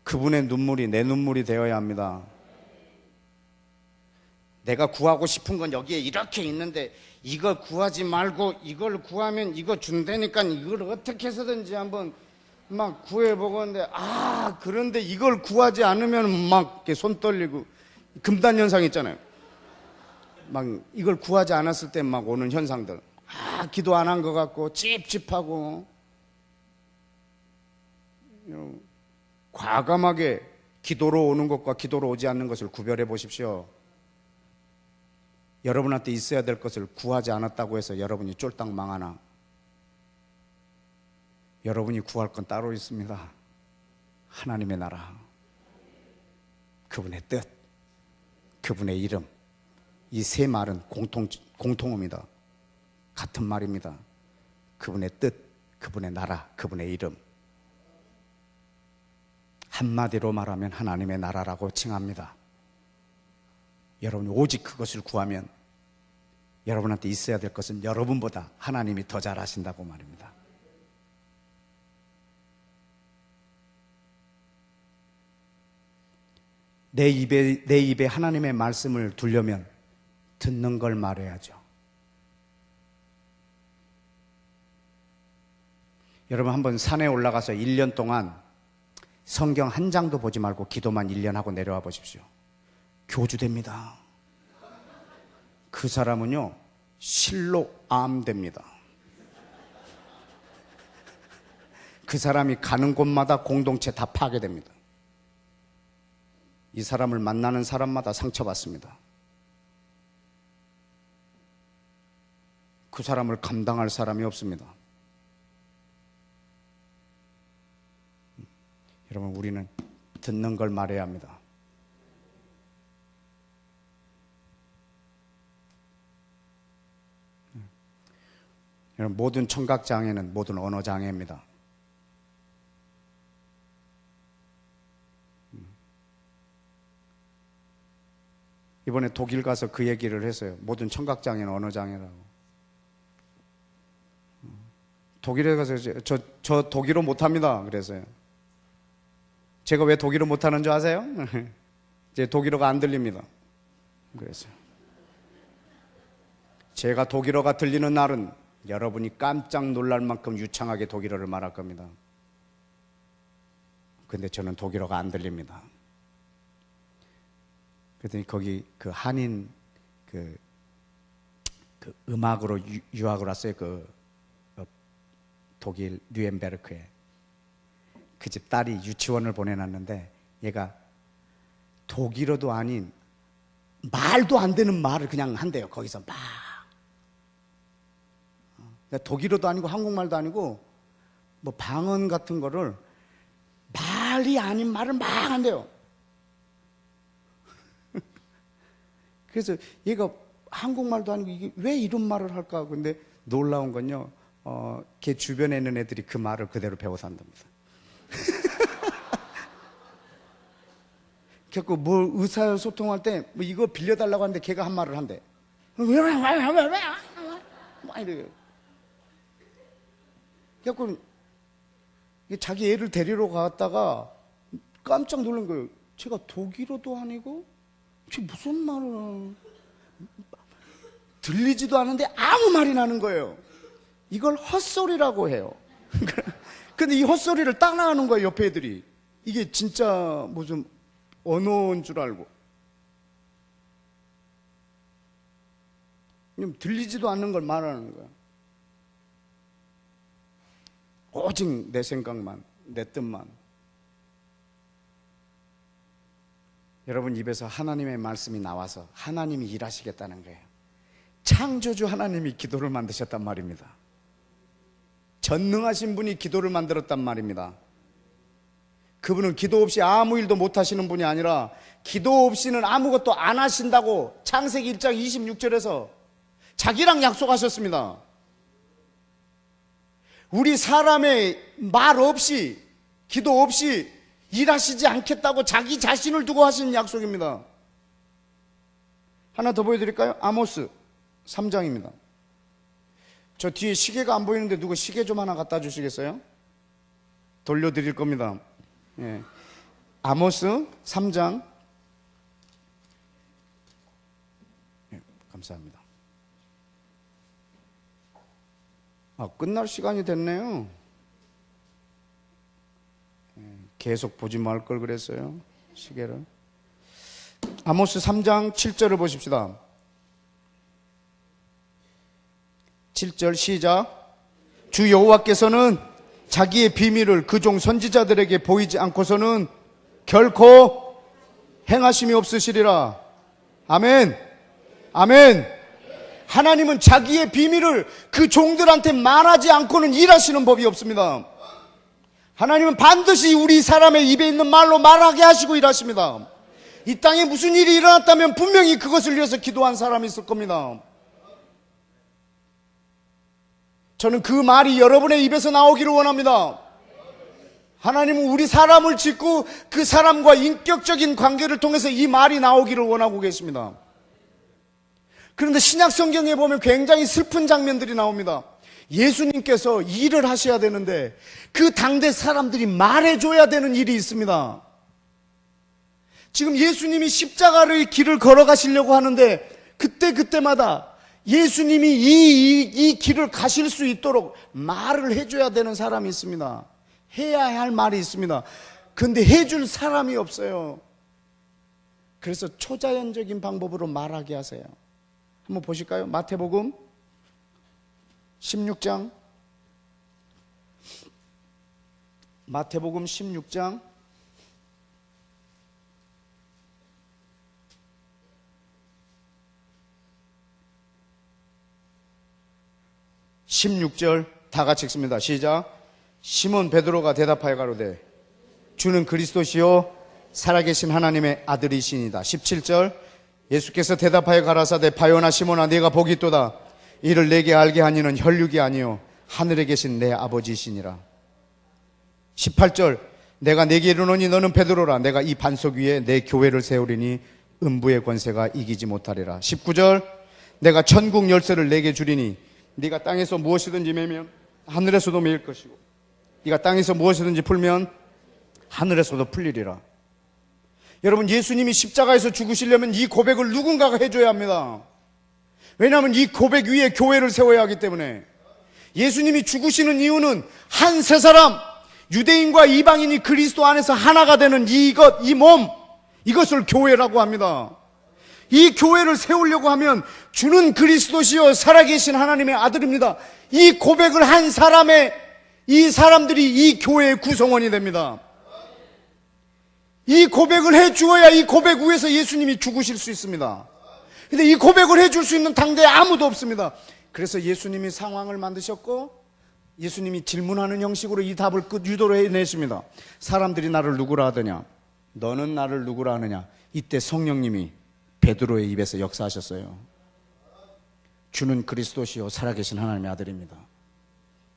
그분의 눈물이 내 눈물이 되어야 합니다. 내가 구하고 싶은 건 여기에 이렇게 있는데 이거 구하지 말고 이걸 구하면 이거 준다니까 이걸 어떻게 해서든지 한번 막 구해보건데 그런데 이걸 구하지 않으면 막 이렇게 손 떨리고 금단 현상 있잖아요. 막 이걸 구하지 않았을 때 막 오는 현상들. 기도 안 한 것 같고 찝찝하고. 과감하게 기도로 오는 것과 기도로 오지 않는 것을 구별해 보십시오. 여러분한테 있어야 될 것을 구하지 않았다고 해서 여러분이 쫄딱 망하나? 여러분이 구할 건 따로 있습니다. 하나님의 나라, 그분의 뜻, 그분의 이름. 이 세 말은 공통어입니다. 같은 말입니다. 그분의 뜻, 그분의 나라, 그분의 이름. 한마디로 말하면 하나님의 나라라고 칭합니다. 여러분이 오직 그것을 구하면 여러분한테 있어야 될 것은 여러분보다 하나님이 더 잘하신다고 말입니다. 내 입에 하나님의 말씀을 두려면 듣는 걸 말해야죠. 여러분 한번 산에 올라가서 1년 동안 성경 한 장도 보지 말고 기도만 1년 하고 내려와 보십시오. 교주됩니다. 그 사람은요 실로 암됩니다. 그 사람이 가는 곳마다 공동체 다 파괴됩니다. 이 사람을 만나는 사람마다 상처받습니다. 그 사람을 감당할 사람이 없습니다. 여러분 우리는 듣는 걸 말해야 합니다. 여러분 모든 청각장애는 모든 언어장애입니다. 이번에 독일 가서 그 얘기를 했어요. 모든 청각장애는 언어장애라고. 독일에 가서 저 독일어 못합니다. 그래서요. 제가 왜 독일어 못하는 줄 아세요? 이제 독일어가 안 들립니다. 그래서 제가 독일어가 들리는 날은 여러분이 깜짝 놀랄 만큼 유창하게 독일어를 말할 겁니다. 근데 저는 독일어가 안 들립니다. 그랬더니 거기 그 한인 그 음악으로 유학을 왔어요. 독일 뉘엔베르크에. 그 집 딸이 유치원을 보내놨는데 얘가 독일어도 아닌 말도 안 되는 말을 그냥 한대요. 거기서 막 독일어도 아니고 한국말도 아니고 뭐 방언 같은 거를 말이 아닌 말을 막 한대요. 그래서 얘가 한국말도 아니고 이게 왜 이런 말을 할까? 근데 놀라운 건요, 걔 주변에 있는 애들이 그 말을 그대로 배워 산답니다. 그래서 뭐 의사소통할 때 뭐 이거 빌려달라고 하는데 걔가 한 말을 한대. 막 이래요. 그래서 자기 애를 데리러 갔다가 깜짝 놀란 거예요. 제가 독일어도 아니고 쟤 무슨 말을 들리지도 않은데 아무 말이 나는 거예요. 이걸 헛소리라고 해요. 근데 이 헛소리를 따라하는 거예요, 옆에 애들이. 이게 진짜 무슨 언어인 줄 알고. 들리지도 않는 걸 말하는 거야. 오직 내 생각만, 내 뜻만. 여러분 입에서 하나님의 말씀이 나와서 하나님이 일하시겠다는 거예요. 창조주 하나님이 기도를 만드셨단 말입니다. 전능하신 분이 기도를 만들었단 말입니다. 그분은 기도 없이 아무 일도 못 하시는 분이 아니라 기도 없이는 아무것도 안 하신다고 창세기 1장 26절에서 자기랑 약속하셨습니다. 우리 사람의 말 없이, 기도 없이 일하시지 않겠다고 자기 자신을 두고 하신 약속입니다. 하나 더 보여드릴까요? 아모스 3장입니다. 저 뒤에 시계가 안 보이는데 누구 시계 좀 하나 갖다 주시겠어요? 돌려드릴 겁니다. 예. 아모스 3장. 예, 감사합니다. 끝날 시간이 됐네요. 예, 계속 보지 말 걸 그랬어요, 시계를. 아모스 3장 7절을 보십시다. 7절 시작. 주 여호와께서는 자기의 비밀을 그 종 선지자들에게 보이지 않고서는 결코 행하심이 없으시리라. 아멘. 아멘. 하나님은 자기의 비밀을 그 종들한테 말하지 않고는 일하시는 법이 없습니다. 하나님은 반드시 우리 사람의 입에 있는 말로 말하게 하시고 일하십니다. 이 땅에 무슨 일이 일어났다면 분명히 그것을 위해서 기도한 사람이 있을 겁니다. 저는 그 말이 여러분의 입에서 나오기를 원합니다. 하나님은 우리 사람을 짓고 그 사람과 인격적인 관계를 통해서 이 말이 나오기를 원하고 계십니다. 그런데 신약 성경에 보면 굉장히 슬픈 장면들이 나옵니다. 예수님께서 일을 하셔야 되는데 그 당대 사람들이 말해줘야 되는 일이 있습니다. 지금 예수님이 십자가의 길을 걸어가시려고 하는데 그때마다 예수님이 이 길을 가실 수 있도록 말을 해줘야 되는 사람이 있습니다. 해야 할 말이 있습니다. 그런데 해줄 사람이 없어요. 그래서 초자연적인 방법으로 말하게 하세요. 한번 보실까요? 마태복음 16장. 마태복음 16장 16절 다 같이 읽습니다. 시작. 시몬 베드로가 대답하여 가로되 주는 그리스도시요 살아계신 하나님의 아들이시니이다. 17절 예수께서 대답하여 가라사대 바요나 시몬아 네가 복이 있도다. 이를 내게 알게 하니는 혈육이 아니요 하늘에 계신 내 아버지시니라. 18절 내가 네게 이르노니 너는 베드로라. 내가 이 반석 위에 내 교회를 세우리니 음부의 권세가 이기지 못하리라. 19절 내가 천국 열쇠를 내게 주리니 네가 땅에서 무엇이든지 매면 하늘에서도 매일 것이고 네가 땅에서 무엇이든지 풀면 하늘에서도 풀리리라. 여러분 예수님이 십자가에서 죽으시려면 이 고백을 누군가가 해줘야 합니다. 왜냐하면 이 고백 위에 교회를 세워야 하기 때문에. 예수님이 죽으시는 이유는 한 세 사람, 유대인과 이방인이 그리스도 안에서 하나가 되는 이 몸, 이것을 교회라고 합니다. 이 교회를 세우려고 하면 주는 그리스도시요 살아계신 하나님의 아들입니다. 이 고백을 한 사람의 이 사람들이 이 교회의 구성원이 됩니다. 이 고백을 해주어야 이 고백 위에서 예수님이 죽으실 수 있습니다. 근데 이 고백을 해줄 수 있는 당대에 아무도 없습니다. 그래서 예수님이 상황을 만드셨고 예수님이 질문하는 형식으로 이 답을 유도로 해내십니다. 사람들이 나를 누구라 하더냐? 너는 나를 누구라 하느냐? 이때 성령님이 베드로의 입에서 역사하셨어요. 주는 그리스도시요 살아계신 하나님의 아들입니다.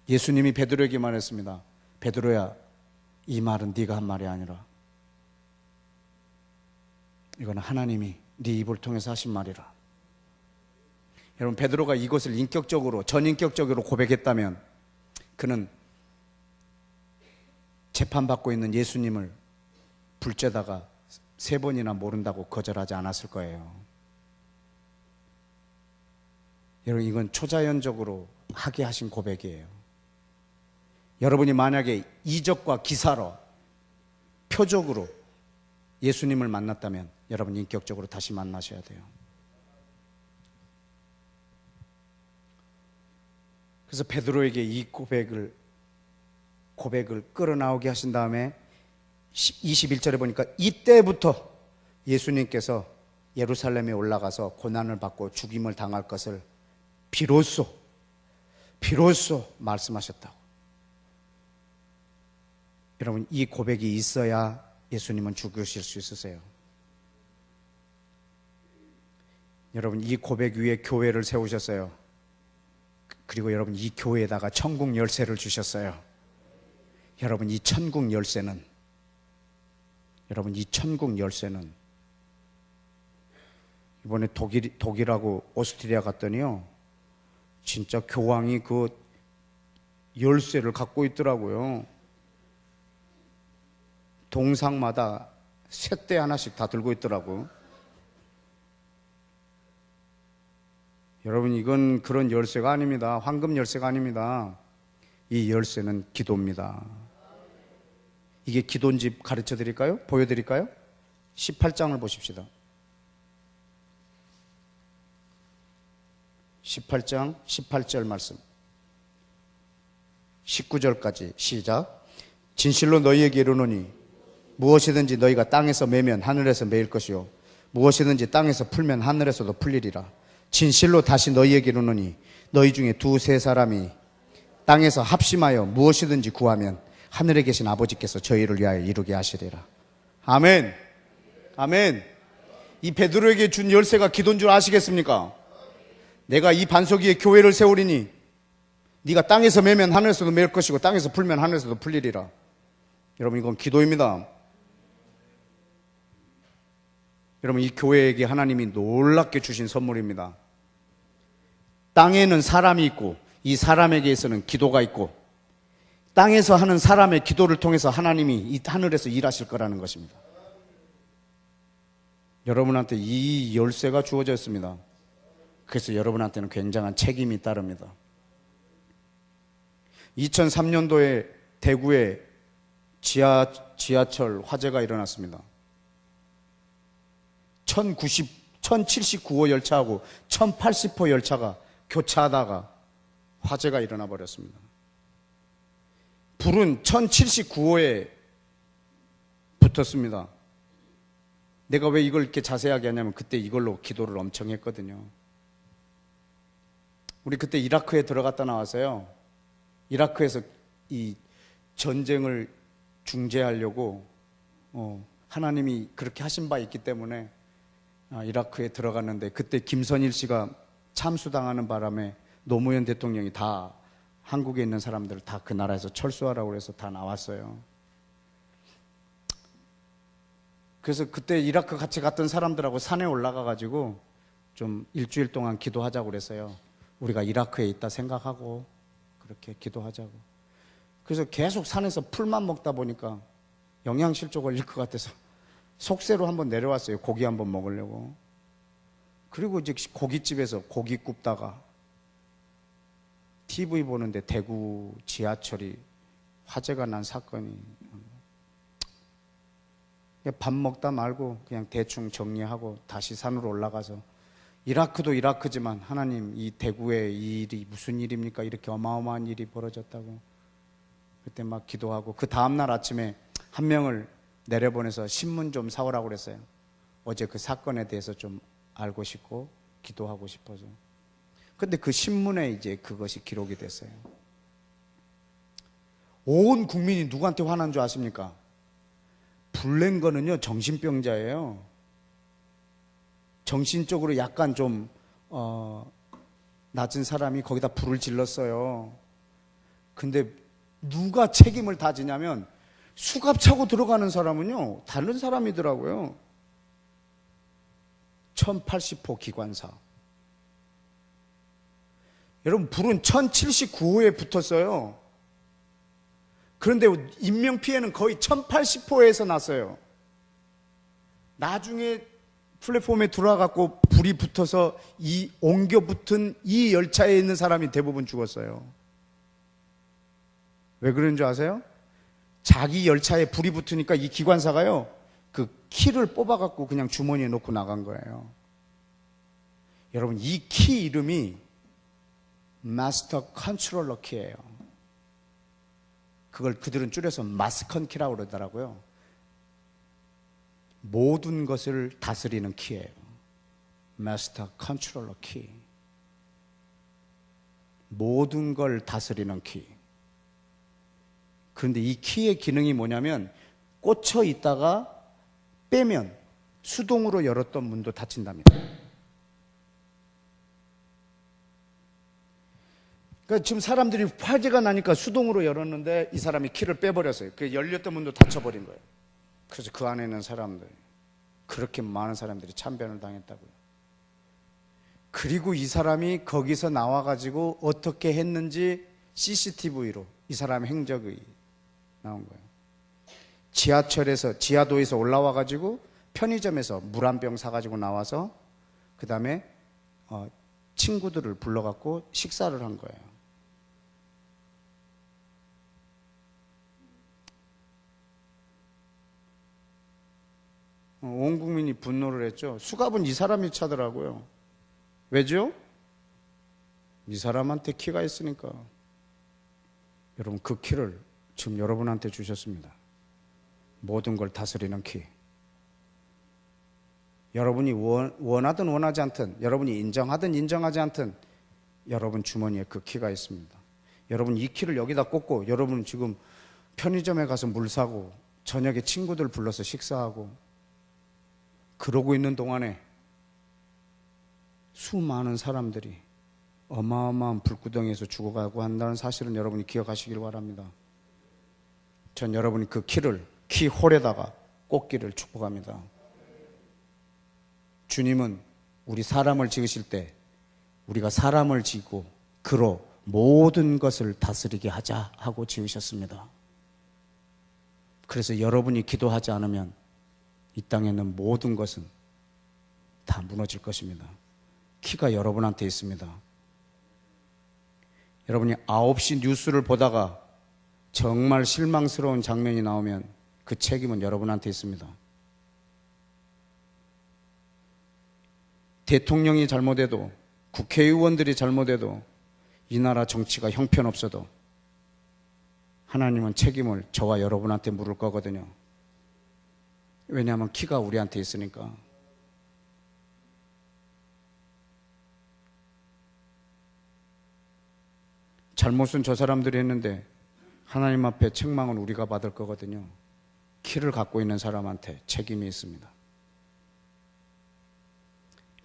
예수님이 베드로에게 말했습니다. 베드로야, 이 말은 네가 한 말이 아니라 이거는 하나님이 네 입을 통해서 하신 말이라. 여러분, 베드로가 이것을 인격적으로, 전인격적으로 고백했다면 그는 재판받고 있는 예수님을 불죄다가 3번이나 모른다고 거절하지 않았을 거예요. 여러분, 이건 초자연적으로 하게 하신 고백이에요. 여러분이 만약에 이적과 기사로, 표적으로 예수님을 만났다면 여러분 인격적으로 다시 만나셔야 돼요. 그래서 베드로에게 이 고백을 끌어나오게 하신 다음에 21절에 보니까 이때부터 예수님께서 예루살렘에 올라가서 고난을 받고 죽임을 당할 것을 비로소 말씀하셨다고. 여러분, 이 고백이 있어야 예수님은 죽으실 수 있으세요. 여러분, 이 고백 위에 교회를 세우셨어요. 그리고 여러분, 이 교회에다가 천국 열쇠를 주셨어요. 여러분, 이 천국 열쇠는 이번에 독일하고 오스트리아 갔더니요, 진짜 교황이 그 열쇠를 갖고 있더라고요. 동상마다 쇠대 하나씩 다 들고 있더라고요. 여러분, 이건 그런 열쇠가 아닙니다. 황금 열쇠가 아닙니다. 이 열쇠는 기도입니다. 이게 기도인지 가르쳐 드릴까요? 보여드릴까요? 18장을 보십시다. 18장 18절 말씀, 19절까지 시작. 진실로 너희에게 이르노니 무엇이든지 너희가 땅에서 매면 하늘에서 매일 것이요 무엇이든지 땅에서 풀면 하늘에서도 풀리리라. 진실로 다시 너희에게 이르노니 너희 중에 2-3 사람이 땅에서 합심하여 무엇이든지 구하면 하늘에 계신 아버지께서 저희를 위하여 이루게 하시리라. 아멘. 아멘. 이 베드로에게 준 열쇠가 기도인 줄 아시겠습니까? 내가 이 반석 위에 교회를 세우리니 네가 땅에서 매면 하늘에서도 매일 것이고 땅에서 풀면 하늘에서도 풀리리라. 여러분, 이건 기도입니다. 여러분, 이 교회에게 하나님이 놀랍게 주신 선물입니다. 땅에는 사람이 있고 이 사람에게서는 기도가 있고 땅에서 하는 사람의 기도를 통해서 하나님이 이 하늘에서 일하실 거라는 것입니다. 여러분한테 이 열쇠가 주어졌습니다. 그래서 여러분한테는 굉장한 책임이 따릅니다. 2003년도에 대구에 지하철 화재가 일어났습니다. 1079호 열차하고 1080호 열차가 교차하다가 화재가 일어나 버렸습니다. 불은 1079호에 붙었습니다. 내가 왜 이걸 이렇게 자세하게 하냐면 그때 이걸로 기도를 엄청 했거든요. 우리 그때 이라크에 들어갔다 나와서요, 이라크에서 이 전쟁을 중재하려고 하나님이 그렇게 하신 바 있기 때문에 이라크에 들어갔는데, 그때 김선일 씨가 참수당하는 바람에 노무현 대통령이 다 한국에 있는 사람들을 다 그 나라에서 철수하라고 해서 다 나왔어요. 그래서 그때 이라크 같이 갔던 사람들하고 산에 올라가 가지고 좀 일주일 동안 기도하자고 그랬어요. 우리가 이라크에 있다 생각하고 그렇게 기도하자고. 그래서 계속 산에서 풀만 먹다 보니까 영양실조 걸릴 것 같아서 속세로 한번 내려왔어요. 고기 한번 먹으려고. 그리고 이제 고깃집에서 고기 굽다가 TV 보는데 대구 지하철이 화재가 난 사건이, 밥 먹다 말고 그냥 대충 정리하고 다시 산으로 올라가서, 이라크도 이라크지만 하나님, 이 대구의 이 일이 무슨 일입니까? 이렇게 어마어마한 일이 벌어졌다고 그때 막 기도하고, 그 다음날 아침에 한 명을 내려보내서 신문 좀 사오라고 그랬어요. 어제 그 사건에 대해서 좀 알고 싶고 기도하고 싶어서. 근데 그 신문에 이제 그것이 기록이 됐어요. 온 국민이 누구한테 화난 줄 아십니까? 불낸 거는요, 정신병자예요. 정신적으로 약간 좀 낮은 사람이 거기다 불을 질렀어요. 근데 누가 책임을 다지냐면 수갑 차고 들어가는 사람은요, 다른 사람이더라고요. 1080호 기관사. 여러분, 불은 1079호에 붙었어요. 그런데 인명피해는 거의 1080호에서 났어요. 나중에 플랫폼에 들어와갖고 불이 붙어서 이 옮겨 붙은 이 열차에 있는 사람이 대부분 죽었어요. 왜 그런 줄 아세요? 자기 열차에 불이 붙으니까 이 기관사가요, 그 키를 뽑아갖고 그냥 주머니에 놓고 나간 거예요. 여러분, 이 키 이름이 마스터 컨트롤러 키예요. 그걸 그들은 줄여서 마스컨 키라고 그러더라고요. 모든 것을 다스리는 키예요. 마스터 컨트롤러 키. 모든 걸 다스리는 키. 그런데 이 키의 기능이 뭐냐면 꽂혀 있다가 빼면 수동으로 열었던 문도 닫힌답니다. 그러니까 지금 사람들이 화재가 나니까 수동으로 열었는데 이 사람이 키를 빼버렸어요. 그 열렸던 문도 닫혀버린 거예요. 그래서 그 안에 있는 사람들, 그렇게 많은 사람들이 참변을 당했다고요. 그리고 이 사람이 거기서 나와가지고 어떻게 했는지 CCTV로 이 사람의 행적이 나온 거예요. 지하도에서 올라와가지고 편의점에서 물 한 병 사가지고 나와서 그 다음에 친구들을 불러갖고 식사를 한 거예요. 온 국민이 분노를 했죠. 수갑은 이 사람이 차더라고요. 왜죠? 이 사람한테 키가 있으니까. 여러분, 그 키를 지금 여러분한테 주셨습니다. 모든 걸 다스리는 키. 여러분이 원하든 원하지 않든, 여러분이 인정하든 인정하지 않든 여러분 주머니에 그 키가 있습니다. 여러분 이 키를 여기다 꽂고 여러분 지금 편의점에 가서 물 사고 저녁에 친구들 불러서 식사하고 그러고 있는 동안에 수많은 사람들이 어마어마한 불구덩이에서 죽어가고 한다는 사실은 여러분이 기억하시길 바랍니다. 전 여러분이 그 키를 키홀에다가 꽂기를 축복합니다. 주님은 우리 사람을 지으실 때 우리가 사람을 지고 그로 모든 것을 다스리게 하자 하고 지으셨습니다. 그래서 여러분이 기도하지 않으면 이 땅에 있는 모든 것은 다 무너질 것입니다. 키가 여러분한테 있습니다. 여러분이 9시 뉴스를 보다가 정말 실망스러운 장면이 나오면 그 책임은 여러분한테 있습니다. 대통령이 잘못해도, 국회의원들이 잘못해도, 이 나라 정치가 형편없어도 하나님은 책임을 저와 여러분한테 물을 거거든요. 왜냐하면 키가 우리한테 있으니까. 잘못은 저 사람들이 했는데 하나님 앞에 책망은 우리가 받을 거거든요. 키를 갖고 있는 사람한테 책임이 있습니다.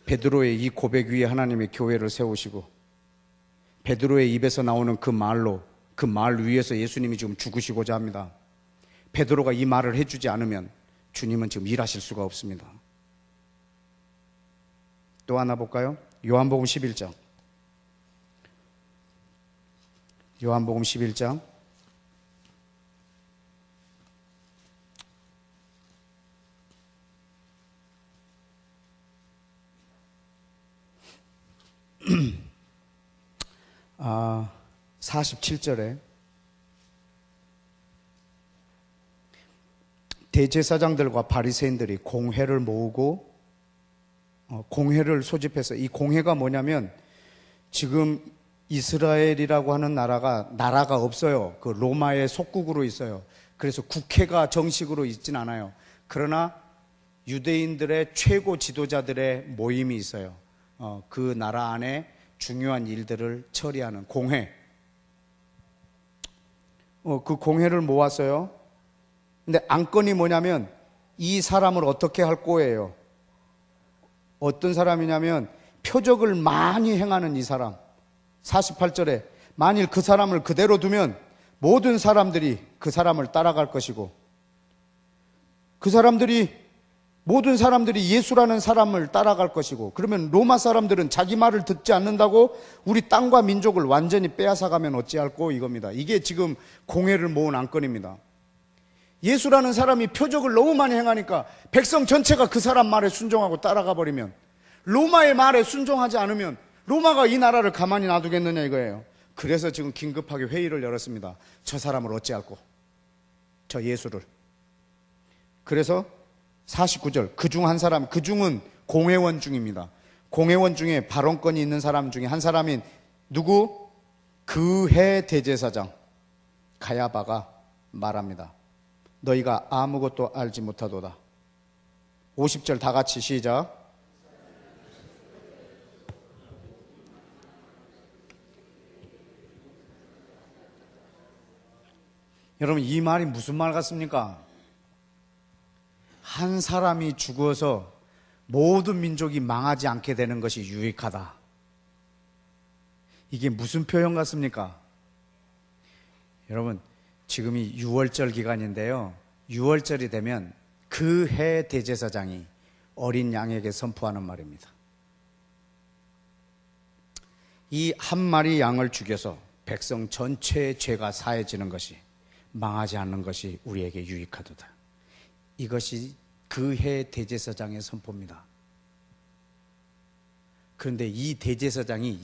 베드로의 이 고백 위에 하나님의 교회를 세우시고 베드로의 입에서 나오는 그 말로, 그 말 위에서 예수님이 지금 죽으시고자 합니다. 베드로가 이 말을 해주지 않으면 주님은 지금 일하실 수가 없습니다. 또 하나 볼까요? 요한복음 11장. 요한복음 11장. 아, 47절에 대제사장들과 바리새인들이 공회를 모으고 공회를 소집해서, 이 공회가 뭐냐면 지금 이스라엘이라고 하는 나라가 없어요. 그 로마의 속국으로 있어요. 그래서 국회가 정식으로 있진 않아요. 그러나 유대인들의 최고 지도자들의 모임이 있어요. 그 나라 안에 중요한 일들을 처리하는 공회. 그 공회를 모았어요. 근데 안건이 뭐냐면 이 사람을 어떻게 할 거예요. 어떤 사람이냐면 표적을 많이 행하는 이 사람, 48절에 만일 그 사람을 그대로 두면 모든 사람들이 그 사람을 따라갈 것이고 모든 사람들이 예수라는 사람을 따라갈 것이고, 그러면 로마 사람들은 자기 말을 듣지 않는다고 우리 땅과 민족을 완전히 빼앗아가면 어찌할꼬, 이겁니다. 이게 지금 공회를 모은 안건입니다. 예수라는 사람이 표적을 너무 많이 행하니까 백성 전체가 그 사람 말에 순종하고 따라가 버리면, 로마의 말에 순종하지 않으면 로마가 이 나라를 가만히 놔두겠느냐 이거예요. 그래서 지금 긴급하게 회의를 열었습니다. 저 사람을 어찌할꼬, 저 예수를. 그래서 49절, 그중 한 사람, 그중은 공회원 중입니다. 공회원 중에 발언권이 있는 사람 중에 한 사람인 누구? 그해 대제사장 가야바가 말합니다. 너희가 아무것도 알지 못하도다. 50절 다 같이 시작. 여러분, 이 말이 무슨 말 같습니까? 한 사람이 죽어서 모든 민족이 망하지 않게 되는 것이 유익하다. 이게 무슨 표현 같습니까? 여러분, 지금이 6월절 기간인데요. 6월절이 되면 그 해 대제사장이 어린 양에게 선포하는 말입니다. 이 한 마리 양을 죽여서 백성 전체의 죄가 사해지는 것이, 망하지 않는 것이 우리에게 유익하도다. 이것이 그 해 대제사장의 선포입니다. 그런데 이 대제사장이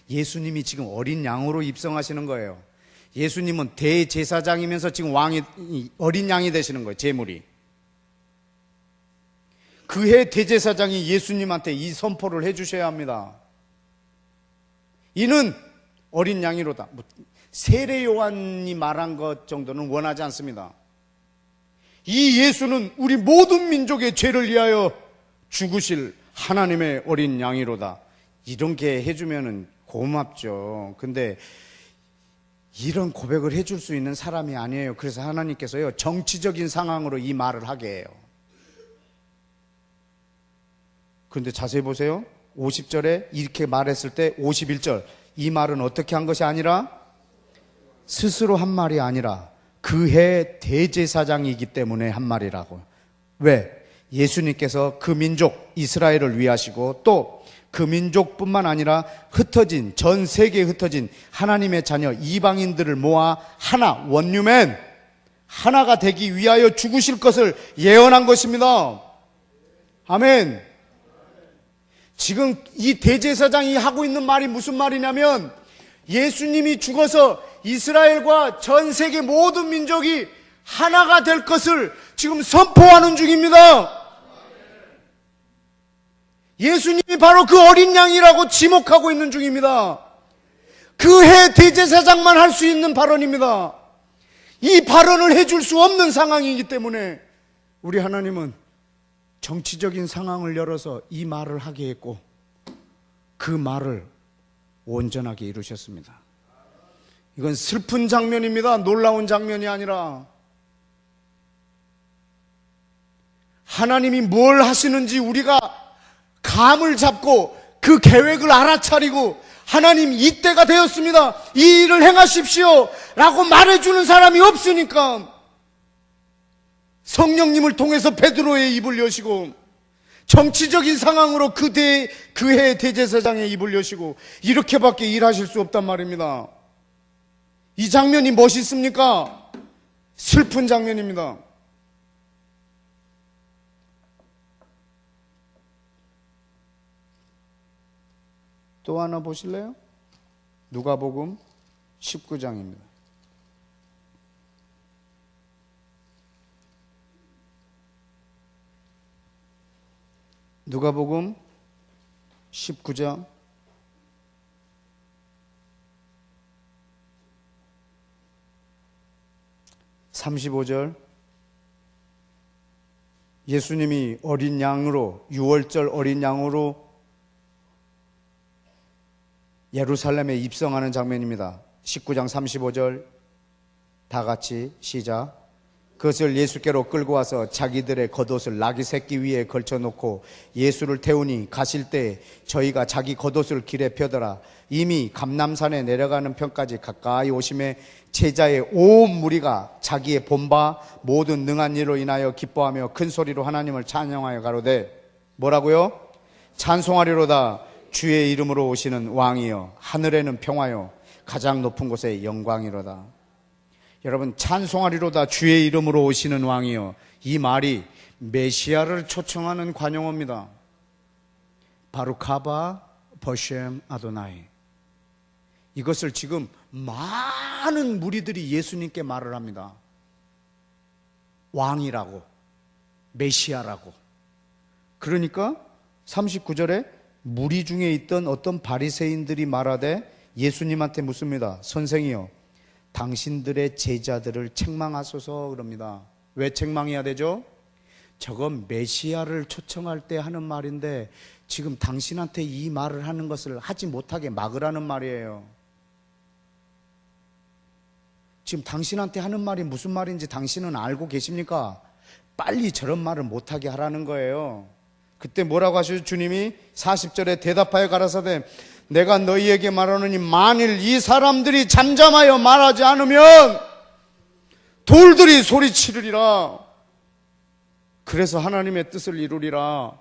예수님이 지금 어린 양으로 입성하시는 거예요. 예수님은 대제사장이면서 지금 어린 양이 되시는 거예요, 제물이. 그 해 대제사장이 예수님한테 이 선포를 해주셔야 합니다. 이는 어린 양이로다. 세례 요한이 말한 것 정도는 원하지 않습니다. 이 예수는 우리 모든 민족의 죄를 위하여 죽으실 하나님의 어린 양이로다. 이렇게 해주면 고맙죠. 근데 이런 고백을 해줄 수 있는 사람이 아니에요. 그래서 하나님께서요, 정치적인 상황으로 이 말을 하게 해요. 그런데 자세히 보세요. 50절에 이렇게 말했을 때 51절, 이 말은 어떻게 한 것이 아니라, 스스로 한 말이 아니라 그해 대제사장이기 때문에 한 말이라고. 왜? 예수님께서 그 민족 이스라엘을 위하시고 또 그 민족뿐만 아니라 전 세계에 흩어진 하나님의 자녀 이방인들을 모아 하나, 원유맨 하나가 되기 위하여 죽으실 것을 예언한 것입니다. 아멘. 지금 이 대제사장이 하고 있는 말이 무슨 말이냐면, 예수님이 죽어서 이스라엘과 전 세계 모든 민족이 하나가 될 것을 지금 선포하는 중입니다. 예수님이 바로 그 어린 양이라고 지목하고 있는 중입니다. 그 해 대제사장만 할 수 있는 발언입니다. 이 발언을 해줄 수 없는 상황이기 때문에 우리 하나님은 정치적인 상황을 열어서 이 말을 하게 했고, 그 말을 온전하게 이루셨습니다. 이건 슬픈 장면입니다. 놀라운 장면이 아니라, 하나님이 뭘 하시는지 우리가 감을 잡고 그 계획을 알아차리고, 하나님 이때가 되었습니다, 이 일을 행하십시오 라고 말해주는 사람이 없으니까 성령님을 통해서 베드로의 입을 여시고, 정치적인 상황으로 그 해 대제사장의 입을 여시고, 이렇게밖에 일하실 수 없단 말입니다. 이 장면이 멋있습니까? 슬픈 장면입니다. 또 하나 보실래요? 누가복음 19장입니다. 누가복음 19장 35절, 예수님이 어린 양으로, 6월절 어린 양으로 예루살렘에 입성하는 장면입니다. 19장 35절 다 같이 시작. 그것을 예수께로 끌고 와서 자기들의 겉옷을 나귀 새끼 위에 걸쳐놓고 예수를 태우니 가실 때 저희가 자기 겉옷을 길에 펴더라. 이미 감람산에 내려가는 편까지 가까이 오심에 제자의 온 무리가 자기의 본바 모든 능한 일로 인하여 기뻐하며 큰 소리로 하나님을 찬양하여 가로되 뭐라고요? 찬송하리로다. 주의 이름으로 오시는 왕이여 하늘에는 평화요 가장 높은 곳에 영광이로다. 여러분, 찬송하리로다. 주의 이름으로 오시는 왕이여, 이 말이 메시아를 초청하는 관용어입니다. 바루카바 버셴 아도나이. 이것을 지금 많은 무리들이 예수님께 말을 합니다. 왕이라고, 메시아라고. 그러니까 39절에 무리 중에 있던 어떤 바리새인들이 말하되 예수님한테 묻습니다. 선생이여, 당신들의 제자들을 책망하소서 그럽니다. 왜 책망해야 되죠? 저건 메시아를 초청할 때 하는 말인데 지금 당신한테 이 말을 하는 것을 하지 못하게 막으라는 말이에요. 지금 당신한테 하는 말이 무슨 말인지 당신은 알고 계십니까? 빨리 저런 말을 못하게 하라는 거예요. 그때 뭐라고 하시죠? 주님이 40절에 대답하여 가라사대 내가 너희에게 말하노니 만일 이 사람들이 잠잠하여 말하지 않으면 돌들이 소리치르리라. 그래서 하나님의 뜻을 이루리라.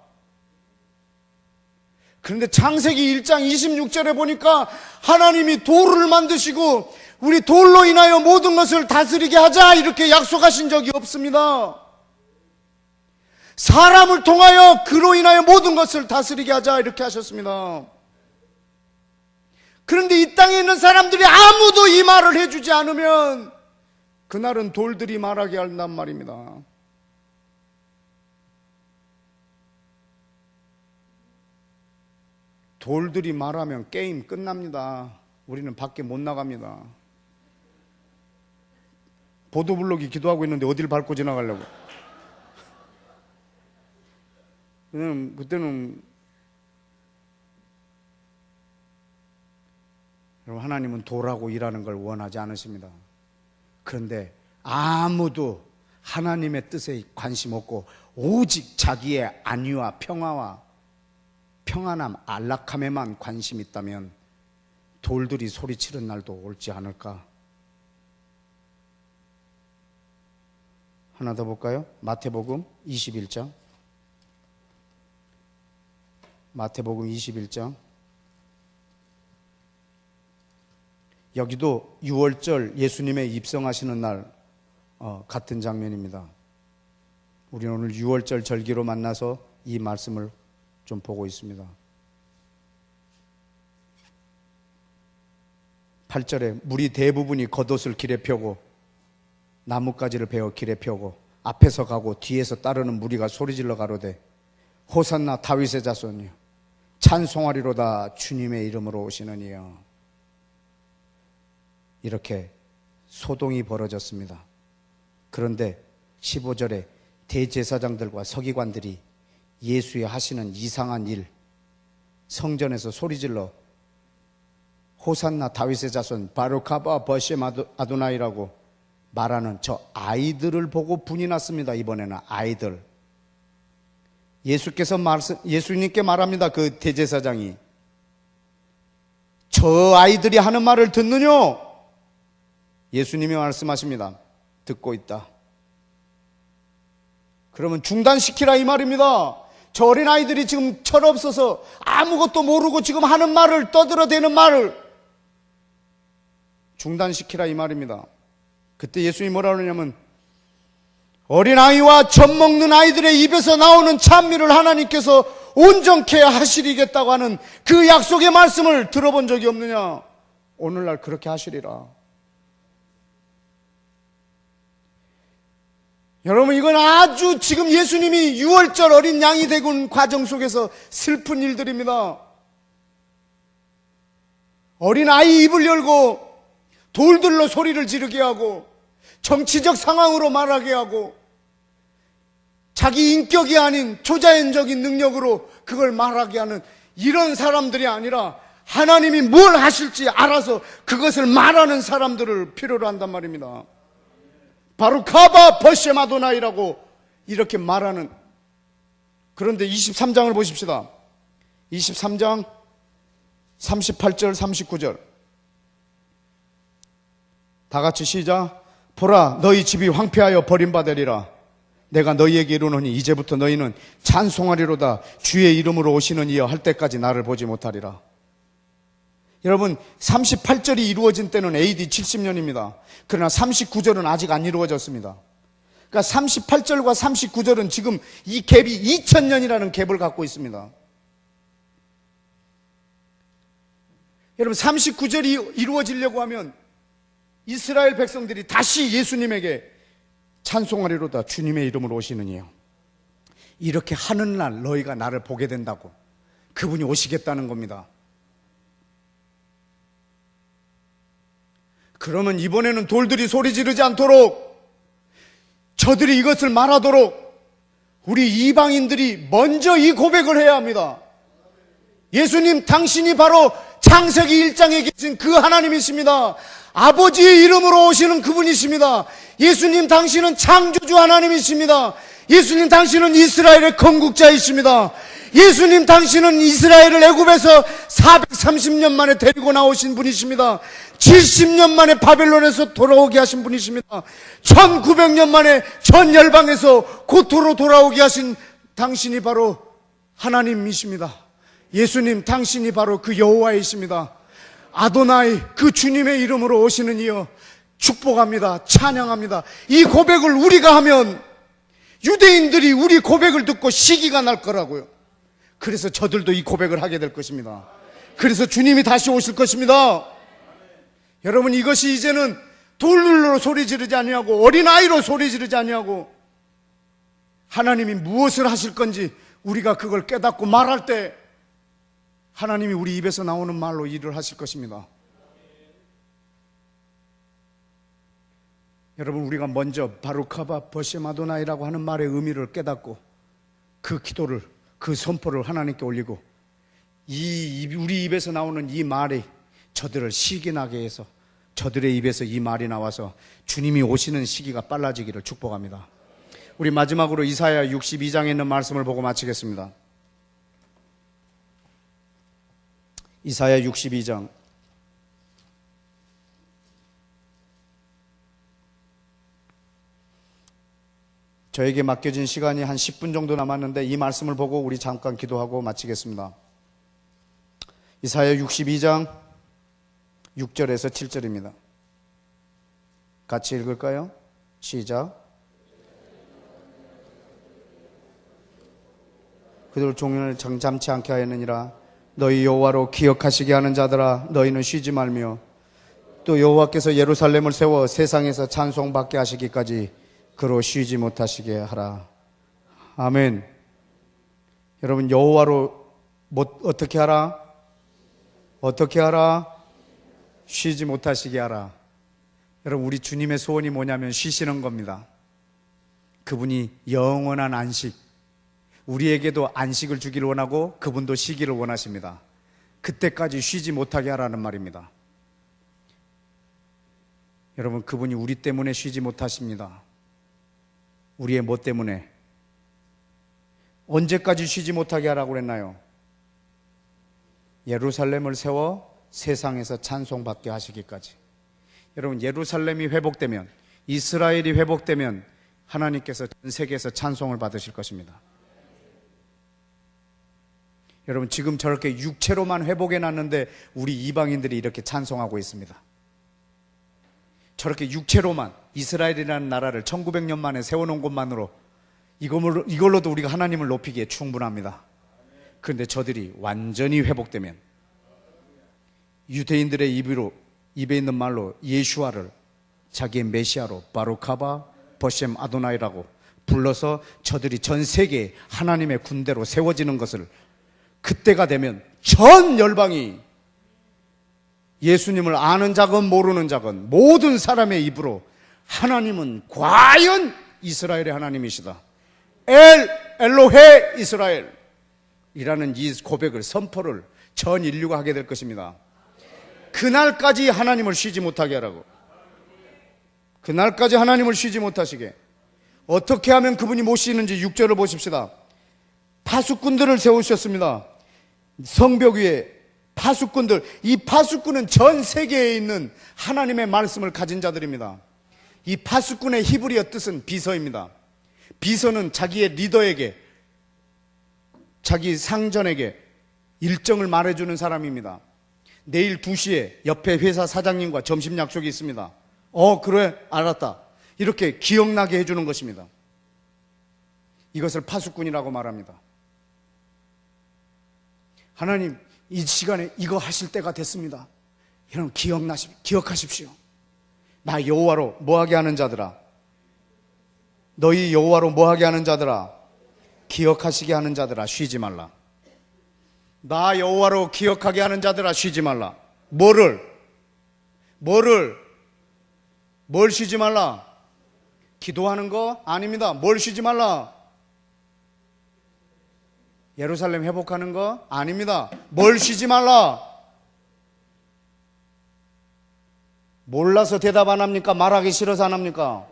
그런데 창세기 1장 26절에 보니까 하나님이 돌을 만드시고 우리 돌로 인하여 모든 것을 다스리게 하자 이렇게 약속하신 적이 없습니다. 사람을 통하여 그로 인하여 모든 것을 다스리게 하자 이렇게 하셨습니다. 그런데 이 땅에 있는 사람들이 아무도 이 말을 해주지 않으면 그날은 돌들이 말하게 한단 말입니다. 돌들이 말하면 게임 끝납니다. 우리는 밖에 못 나갑니다. 보도블록이 기도하고 있는데 어딜 밟고 지나가려고. 그때는 여러분, 하나님은 돌하고 일하는 걸 원하지 않으십니다. 그런데 아무도 하나님의 뜻에 관심 없고 오직 자기의 안위와 평화와 평안함, 안락함에만 관심이 있다면 돌들이 소리치는 날도 올지 않을까. 하나 더 볼까요? 마태복음 21장. 마태복음 21장. 여기도 6월절 예수님의 입성하시는 날 같은 장면입니다. 우리는 오늘 6월절 절기로 만나서 이 말씀을 좀 보고 있습니다. 8절에 무리 대부분이 겉옷을 길에 펴고 나뭇가지를 베어 길에 펴고 앞에서 가고 뒤에서 따르는 무리가 소리질러 가로되 호산나 다윗의 자손이여 찬송하리로다 주님의 이름으로 오시는 이여. 이렇게 소동이 벌어졌습니다. 그런데 15절에 대제사장들과 서기관들이 예수의 하시는 이상한 일, 성전에서 소리질러 호산나 다윗의 자손 바루카바 버셴 아도나이라고 말하는 저 아이들을 보고 분이 났습니다. 이번에는 아이들. 예수님께 말합니다. 그 대제사장이 저 아이들이 하는 말을 듣느냐? 예수님이 말씀하십니다. 듣고 있다. 그러면 중단시키라 이 말입니다. 저 어린아이들이 지금 철없어서 아무것도 모르고 지금 하는 말을 떠들어대는 말을 중단시키라 이 말입니다. 그때 예수님이 뭐라 그러냐면 어린아이와 젖 먹는 아이들의 입에서 나오는 찬미를 하나님께서 온전케 하시리겠다고 하는 그 약속의 말씀을 들어본 적이 없느냐? 오늘날 그렇게 하시리라. 여러분, 이건 아주 지금 예수님이 6월절 어린 양이 되군 과정 속에서 슬픈 일들입니다. 어린 아이 입을 열고 돌들로 소리를 지르게 하고 정치적 상황으로 말하게 하고 자기 인격이 아닌 초자연적인 능력으로 그걸 말하게 하는 이런 사람들이 아니라 하나님이 뭘 하실지 알아서 그것을 말하는 사람들을 필요로 한단 말입니다. 바루카바 버셈 아도나이라고 이렇게 말하는. 그런데 23장을 보십시다. 23장 38절 39절 다 같이 시작. 보라, 너희 집이 황폐하여 버림받으리라. 내가 너희에게 이르노니 이제부터 너희는 찬송하리로다. 주의 이름으로 오시는 이여 할 때까지 나를 보지 못하리라. 여러분, 38절이 이루어진 때는 AD 70년입니다. 그러나 39절은 아직 안 이루어졌습니다. 그러니까 38절과 39절은 지금 이 갭이 2000년이라는 갭을 갖고 있습니다. 여러분, 39절이 이루어지려고 하면 이스라엘 백성들이 다시 예수님에게 찬송하리로다. 주님의 이름으로 오시는 이요, 이렇게 하는 날 너희가 나를 보게 된다고. 그분이 오시겠다는 겁니다. 그러면 이번에는 돌들이 소리 지르지 않도록, 저들이 이것을 말하도록 우리 이방인들이 먼저 이 고백을 해야 합니다. 예수님, 당신이 바로 창세기 1장에 계신 그 하나님이십니다. 아버지의 이름으로 오시는 그분이십니다. 예수님, 당신은 창조주 하나님이십니다. 예수님, 당신은 이스라엘의 건국자이십니다. 예수님, 당신은 이스라엘을 애굽에서 430년 만에 데리고 나오신 분이십니다. 70년 만에 바벨론에서 돌아오게 하신 분이십니다. 1900년 만에 전 열방에서 고토로 돌아오게 하신 당신이 바로 하나님이십니다. 예수님, 당신이 바로 그 여호와이십니다. 아도나이, 그 주님의 이름으로 오시는 이여 축복합니다. 찬양합니다. 이 고백을 우리가 하면 유대인들이 우리 고백을 듣고 시기가 날 거라고요. 그래서 저들도 이 고백을 하게 될 것입니다. 그래서 주님이 다시 오실 것입니다. 여러분, 이것이 이제는 돌로 소리 지르지 아니하고 어린아이로 소리 지르지 아니하고 하나님이 무엇을 하실 건지 우리가 그걸 깨닫고 말할 때 하나님이 우리 입에서 나오는 말로 일을 하실 것입니다. 여러분, 우리가 먼저 바루카바 버셈 아도나이라고 하는 말의 의미를 깨닫고 그 기도를, 그 선포를 하나님께 올리고 우리 입에서 나오는 이 말이 저들을 시기 나게 해서 저들의 입에서 이 말이 나와서 주님이 오시는 시기가 빨라지기를 축복합니다. 우리 마지막으로 이사야 62장에 있는 말씀을 보고 마치겠습니다. 이사야 62장 저에게 맡겨진 시간이 한 10분 정도 남았는데 이 말씀을 보고 우리 잠깐 기도하고 마치겠습니다. 이사야 62장 6절에서 7절입니다. 같이 읽을까요? 시작. 그들 종일 잠잠치 않게 하였느니라. 너희 여호와로 기억하시게 하는 자들아, 너희는 쉬지 말며 또 여호와께서 예루살렘을 세워 세상에서 찬송받게 하시기까지 그로 쉬지 못하시게 하라. 아멘. 여러분, 여호와로 어떻게 하라? 어떻게 하라? 쉬지 못하시게 하라. 여러분, 우리 주님의 소원이 뭐냐면 쉬시는 겁니다. 그분이 영원한 안식, 우리에게도 안식을 주기를 원하고 그분도 쉬기를 원하십니다. 그때까지 쉬지 못하게 하라는 말입니다. 여러분, 그분이 우리 때문에 쉬지 못하십니다. 우리의 뭐 때문에? 언제까지 쉬지 못하게 하라고 그랬나요? 예루살렘을 세워 세상에서 찬송받게 하시기까지. 여러분, 예루살렘이 회복되면, 이스라엘이 회복되면 하나님께서 전 세계에서 찬송을 받으실 것입니다. 여러분, 지금 저렇게 육체로만 회복해 놨는데 우리 이방인들이 이렇게 찬송하고 있습니다. 저렇게 육체로만 이스라엘이라는 나라를 1900년 만에 세워놓은 것만으로 이걸로도 우리가 하나님을 높이기에 충분합니다. 그런데 저들이 완전히 회복되면 유대인들의 입에 있는 말로 예슈아를 자기의 메시아로 바루카바 버셈 아도나이라고 불러서 저들이 전 세계에 하나님의 군대로 세워지는 것을, 그때가 되면 전 열방이 예수님을 아는 자건 모르는 자건 모든 사람의 입으로 하나님은 과연 이스라엘의 하나님이시다, 엘로헤 이스라엘 이라는 이 고백을, 선포를 전 인류가 하게 될 것입니다. 그날까지 하나님을 쉬지 못하게 하라고. 그날까지 하나님을 쉬지 못하시게. 어떻게 하면 그분이 못 쉬는지 6절을 보십시다. 파수꾼들을 세우셨습니다. 성벽 위에 파수꾼들, 이 파수꾼은 전 세계에 있는 하나님의 말씀을 가진 자들입니다. 이 파수꾼의 히브리어 뜻은 비서입니다. 비서는 자기의 리더에게, 자기 상전에게 일정을 말해주는 사람입니다. 내일 2시에 옆에 회사 사장님과 점심 약속이 있습니다. 그래, 알았다. 이렇게 기억나게 해주는 것입니다. 이것을 파수꾼이라고 말합니다. 하나님, 이 시간에 이거 하실 때가 됐습니다. 여러분 기억하십시오. 나 여호와로 뭐하게 하는 자들아, 너희 여호와로 뭐하게 하는 자들아, 기억하시게 하는 자들아, 쉬지 말라. 나 여호와로 기억하게 하는 자들아, 쉬지 말라. 뭘 쉬지 말라? 기도하는 거? 아닙니다. 뭘 쉬지 말라? 예루살렘 회복하는 거? 아닙니다. 뭘 쉬지 말라? 몰라서 대답 안 합니까? 말하기 싫어서 안 합니까?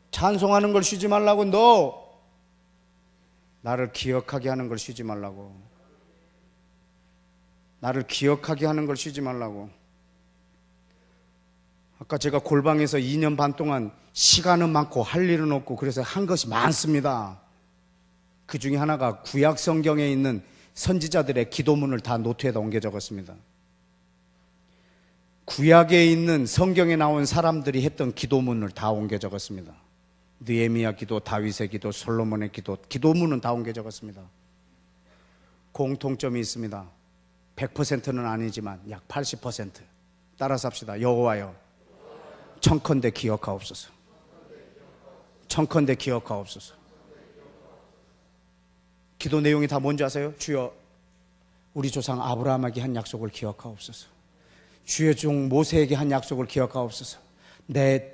찬송하는 걸 쉬지 말라고. 너 나를 기억하게 하는 걸 쉬지 말라고. 나를 기억하게 하는 걸 쉬지 말라고. 아까 제가 골방에서 2년 반 동안 시간은 많고 할 일은 없고 그래서 한 것이 많습니다. 그 중에 하나가 구약 성경에 있는 선지자들의 기도문을 다 노트에다 옮겨 적었습니다. 구약에 있는 성경에 나온 사람들이 했던 기도문을 다 옮겨 적었습니다. 느헤미야 기도, 다윗의 기도, 솔로몬의 기도, 기도문은 다 옮겨 적었습니다. 공통점이 있습니다. 100%는 아니지만 약 80%. 따라서 합시다. 여호와여, 청컨대 기억하옵소서. 청컨대 기억하옵소서. 기도 내용이 다 뭔지 아세요? 주여, 우리 조상 아브라함에게 한 약속을 기억하옵소서. 주의 종 모세에게 한 약속을 기억하옵소서.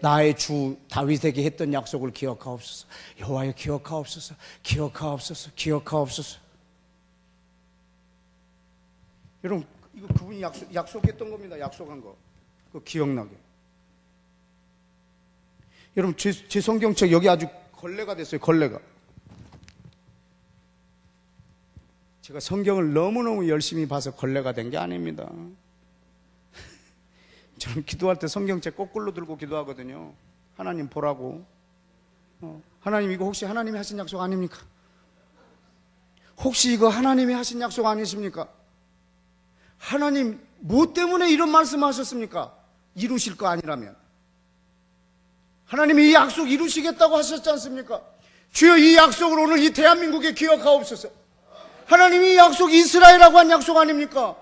나의 주 다윗에게 했던 약속을 기억하옵소서. 여호와여, 기억하옵소서. 기억하옵소서. 기억하옵소서. 여러분, 이거 그분이 약속했던 겁니다. 약속한 거. 그거 기억나게. 여러분, 제 성경책 여기 아주 걸레가 됐어요. 걸레가. 제가 성경을 너무너무 열심히 봐서 걸레가 된 게 아닙니다. 저는 기도할 때 성경책 거꾸로 들고 기도하거든요. 하나님 보라고. 하나님, 이거 혹시 하나님이 하신 약속 아닙니까? 혹시 이거 하나님이 하신 약속 아니십니까? 하나님 뭐 때문에 이런 말씀하셨습니까? 이루실 거 아니라면. 하나님이 이 약속 이루시겠다고 하셨지 않습니까? 주여, 이 약속을 오늘 이 대한민국에 기억하옵소서. 하나님이 이 약속 이스라엘하고 한 약속 아닙니까?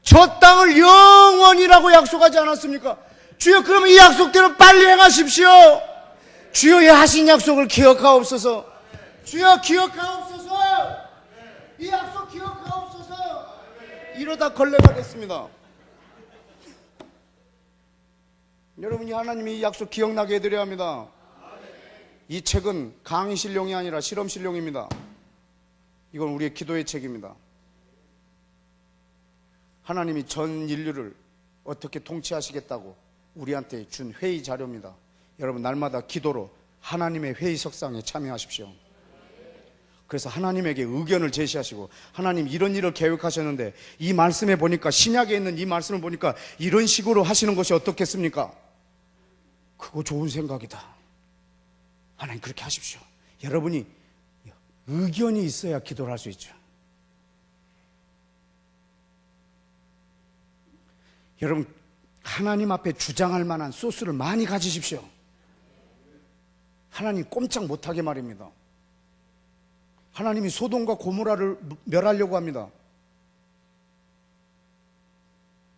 저 땅을 영원이라고 약속하지 않았습니까? 주여, 그러면 이 약속대로 빨리 행하십시오. 주여, 이 하신 약속을 기억하옵소서. 주여, 기억하옵소서. 이 약속 기억하옵소서. 이러다 걸레가 됐습니다. 여러분이 하나님이 이 약속 기억나게 해드려야 합니다. 이 책은 강의실용이 아니라 실험실용입니다. 이건 우리의 기도의 책입니다. 하나님이 전 인류를 어떻게 통치하시겠다고 우리한테 준 회의 자료입니다. 여러분, 날마다 기도로 하나님의 회의석상에 참여하십시오. 그래서 하나님에게 의견을 제시하시고, 하나님 이런 일을 계획하셨는데 이 말씀에 보니까, 신약에 있는 이 말씀을 보니까 이런 식으로 하시는 것이 어떻겠습니까? 그거 좋은 생각이다. 하나님 그렇게 하십시오. 여러분이 의견이 있어야 기도를 할 수 있죠. 여러분, 하나님 앞에 주장할 만한 소스를 많이 가지십시오. 하나님 꼼짝 못하게 말입니다. 하나님이 소돔과 고모라를 멸하려고 합니다.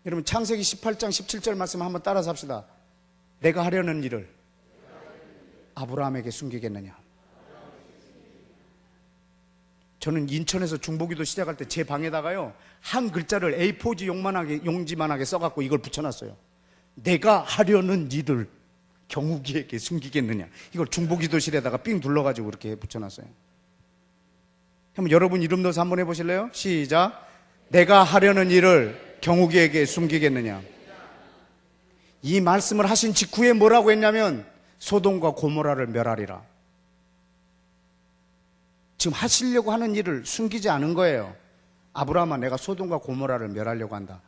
여러분, 창세기 18장 17절 말씀 한번 따라서 합시다. 내가 하려는 일을 아브라함에게 숨기겠느냐. 저는 인천에서 중보기도 시작할 때 제 방에다가요, 한 글자를 A4지 용지만하게 써갖고 이걸 붙여놨어요. 내가 하려는 일을 경욱이에게 숨기겠느냐. 이걸 중보기도실에다가 삥 둘러가지고 이렇게 붙여놨어요. 한번 여러분 이름 넣어서 한번 해보실래요? 시작. 내가 하려는 일을 경욱이에게 숨기겠느냐. 이 말씀을 하신 직후에 뭐라고 했냐면 소돔과 고모라를 멸하리라. 지금 하시려고 하는 일을 숨기지 않은 거예요. 아브라함아, 내가 소돔과 고모라를 멸하려고 한다.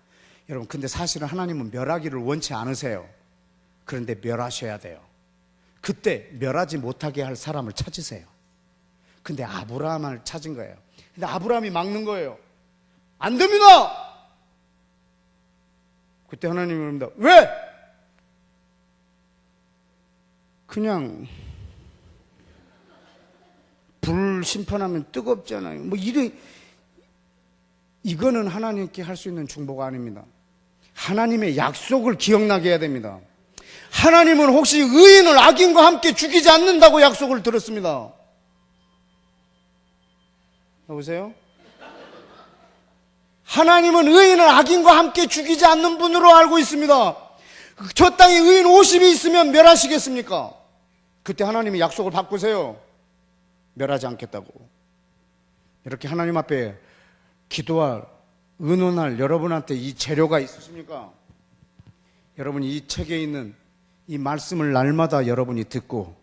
여러분, 근데 사실은 하나님은 멸하기를 원치 않으세요. 그런데 멸하셔야 돼요. 그때 멸하지 못하게 할 사람을 찾으세요. 근데 아브라함을 찾은 거예요. 근데 아브라함이 막는 거예요. 안 됩니다! 그때 하나님이 그럽니다. 왜? 그냥 불 심판하면 뜨겁잖아요. 뭐 이거는 하나님께 할 수 있는 중보가 아닙니다. 하나님의 약속을 기억나게 해야 됩니다. 하나님은 혹시 의인을 악인과 함께 죽이지 않는다고 약속을 들었습니다. 여보세요? 하나님은 의인을 악인과 함께 죽이지 않는 분으로 알고 있습니다. 저 땅에 의인 50이 있으면 멸하시겠습니까? 그때 하나님이 약속을 바꾸세요. 멸하지 않겠다고. 이렇게 하나님 앞에 기도할, 의논할 여러분한테 이 재료가 있으십니까? 여러분, 이 책에 있는 이 말씀을 날마다 여러분이 듣고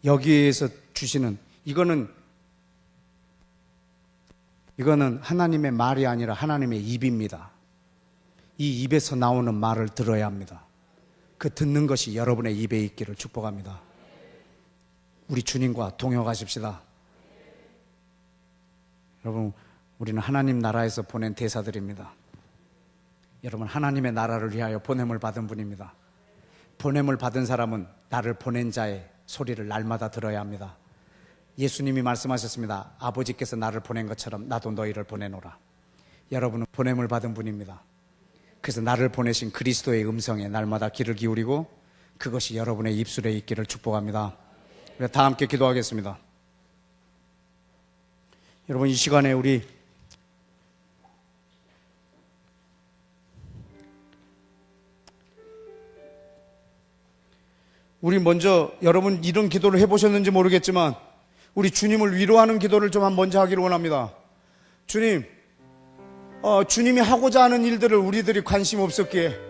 여기에서 주시는 이거는 하나님의 말이 아니라 하나님의 입입니다. 이 입에서 나오는 말을 들어야 합니다. 그 듣는 것이 여러분의 입에 있기를 축복합니다. 우리 주님과 동역하십시다. 여러분, 우리는 하나님 나라에서 보낸 대사들입니다. 여러분, 하나님의 나라를 위하여 보냄을 받은 분입니다. 보냄을 받은 사람은 나를 보낸 자의 소리를 날마다 들어야 합니다. 예수님이 말씀하셨습니다. 아버지께서 나를 보낸 것처럼 나도 너희를 보내노라. 여러분은 보냄을 받은 분입니다. 그래서 나를 보내신 그리스도의 음성에 날마다 귀를 기울이고 그것이 여러분의 입술에 있기를 축복합니다. 다 함께 기도하겠습니다. 여러분, 이 시간에 우리 먼저, 여러분 이런 기도를 해보셨는지 모르겠지만 우리 주님을 위로하는 기도를 좀 먼저 하기를 원합니다. 주님, 주님이 하고자 하는 일들을 우리들이 관심 없었기에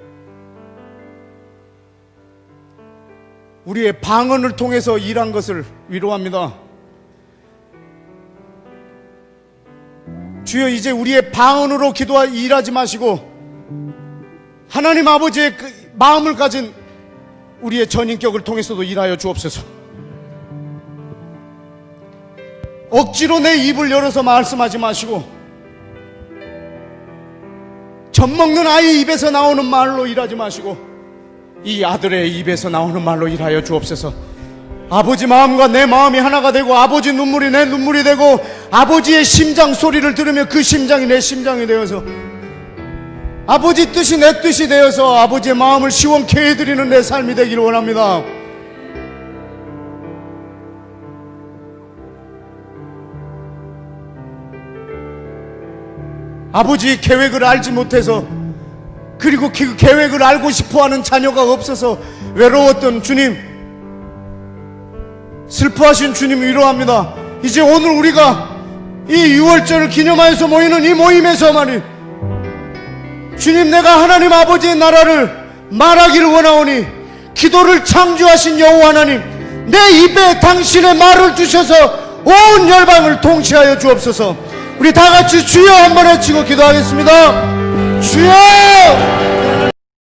우리의 방언을 통해서 일한 것을 위로합니다. 주여, 이제 우리의 방언으로 일하지 마시고 하나님 아버지의 그 마음을 가진 우리의 전인격을 통해서도 일하여 주옵소서. 억지로 내 입을 열어서 말씀하지 마시고 젖먹는 아이 입에서 나오는 말로 일하지 마시고 이 아들의 입에서 나오는 말로 일하여 주옵소서. 아버지 마음과 내 마음이 하나가 되고 아버지 눈물이 내 눈물이 되고 아버지의 심장 소리를 들으며 그 심장이 내 심장이 되어서 아버지 뜻이 내 뜻이 되어서 아버지의 마음을 시원케 해드리는 내 삶이 되기를 원합니다. 아버지의 계획을 알지 못해서 그리고 그 계획을 알고 싶어하는 자녀가 없어서 외로웠던 주님, 슬퍼하신 주님 위로합니다. 이제 오늘 우리가 이 6월절을 기념하여서 모이는 이 모임에서만이 주님, 내가 하나님 아버지의 나라를 말하기를 원하오니 기도를 창조하신 여호와 하나님, 내 입에 당신의 말을 주셔서 온 열방을 통치하여 주옵소서. 우리 다같이 주여 한번 외치고 기도하겠습니다. 주여!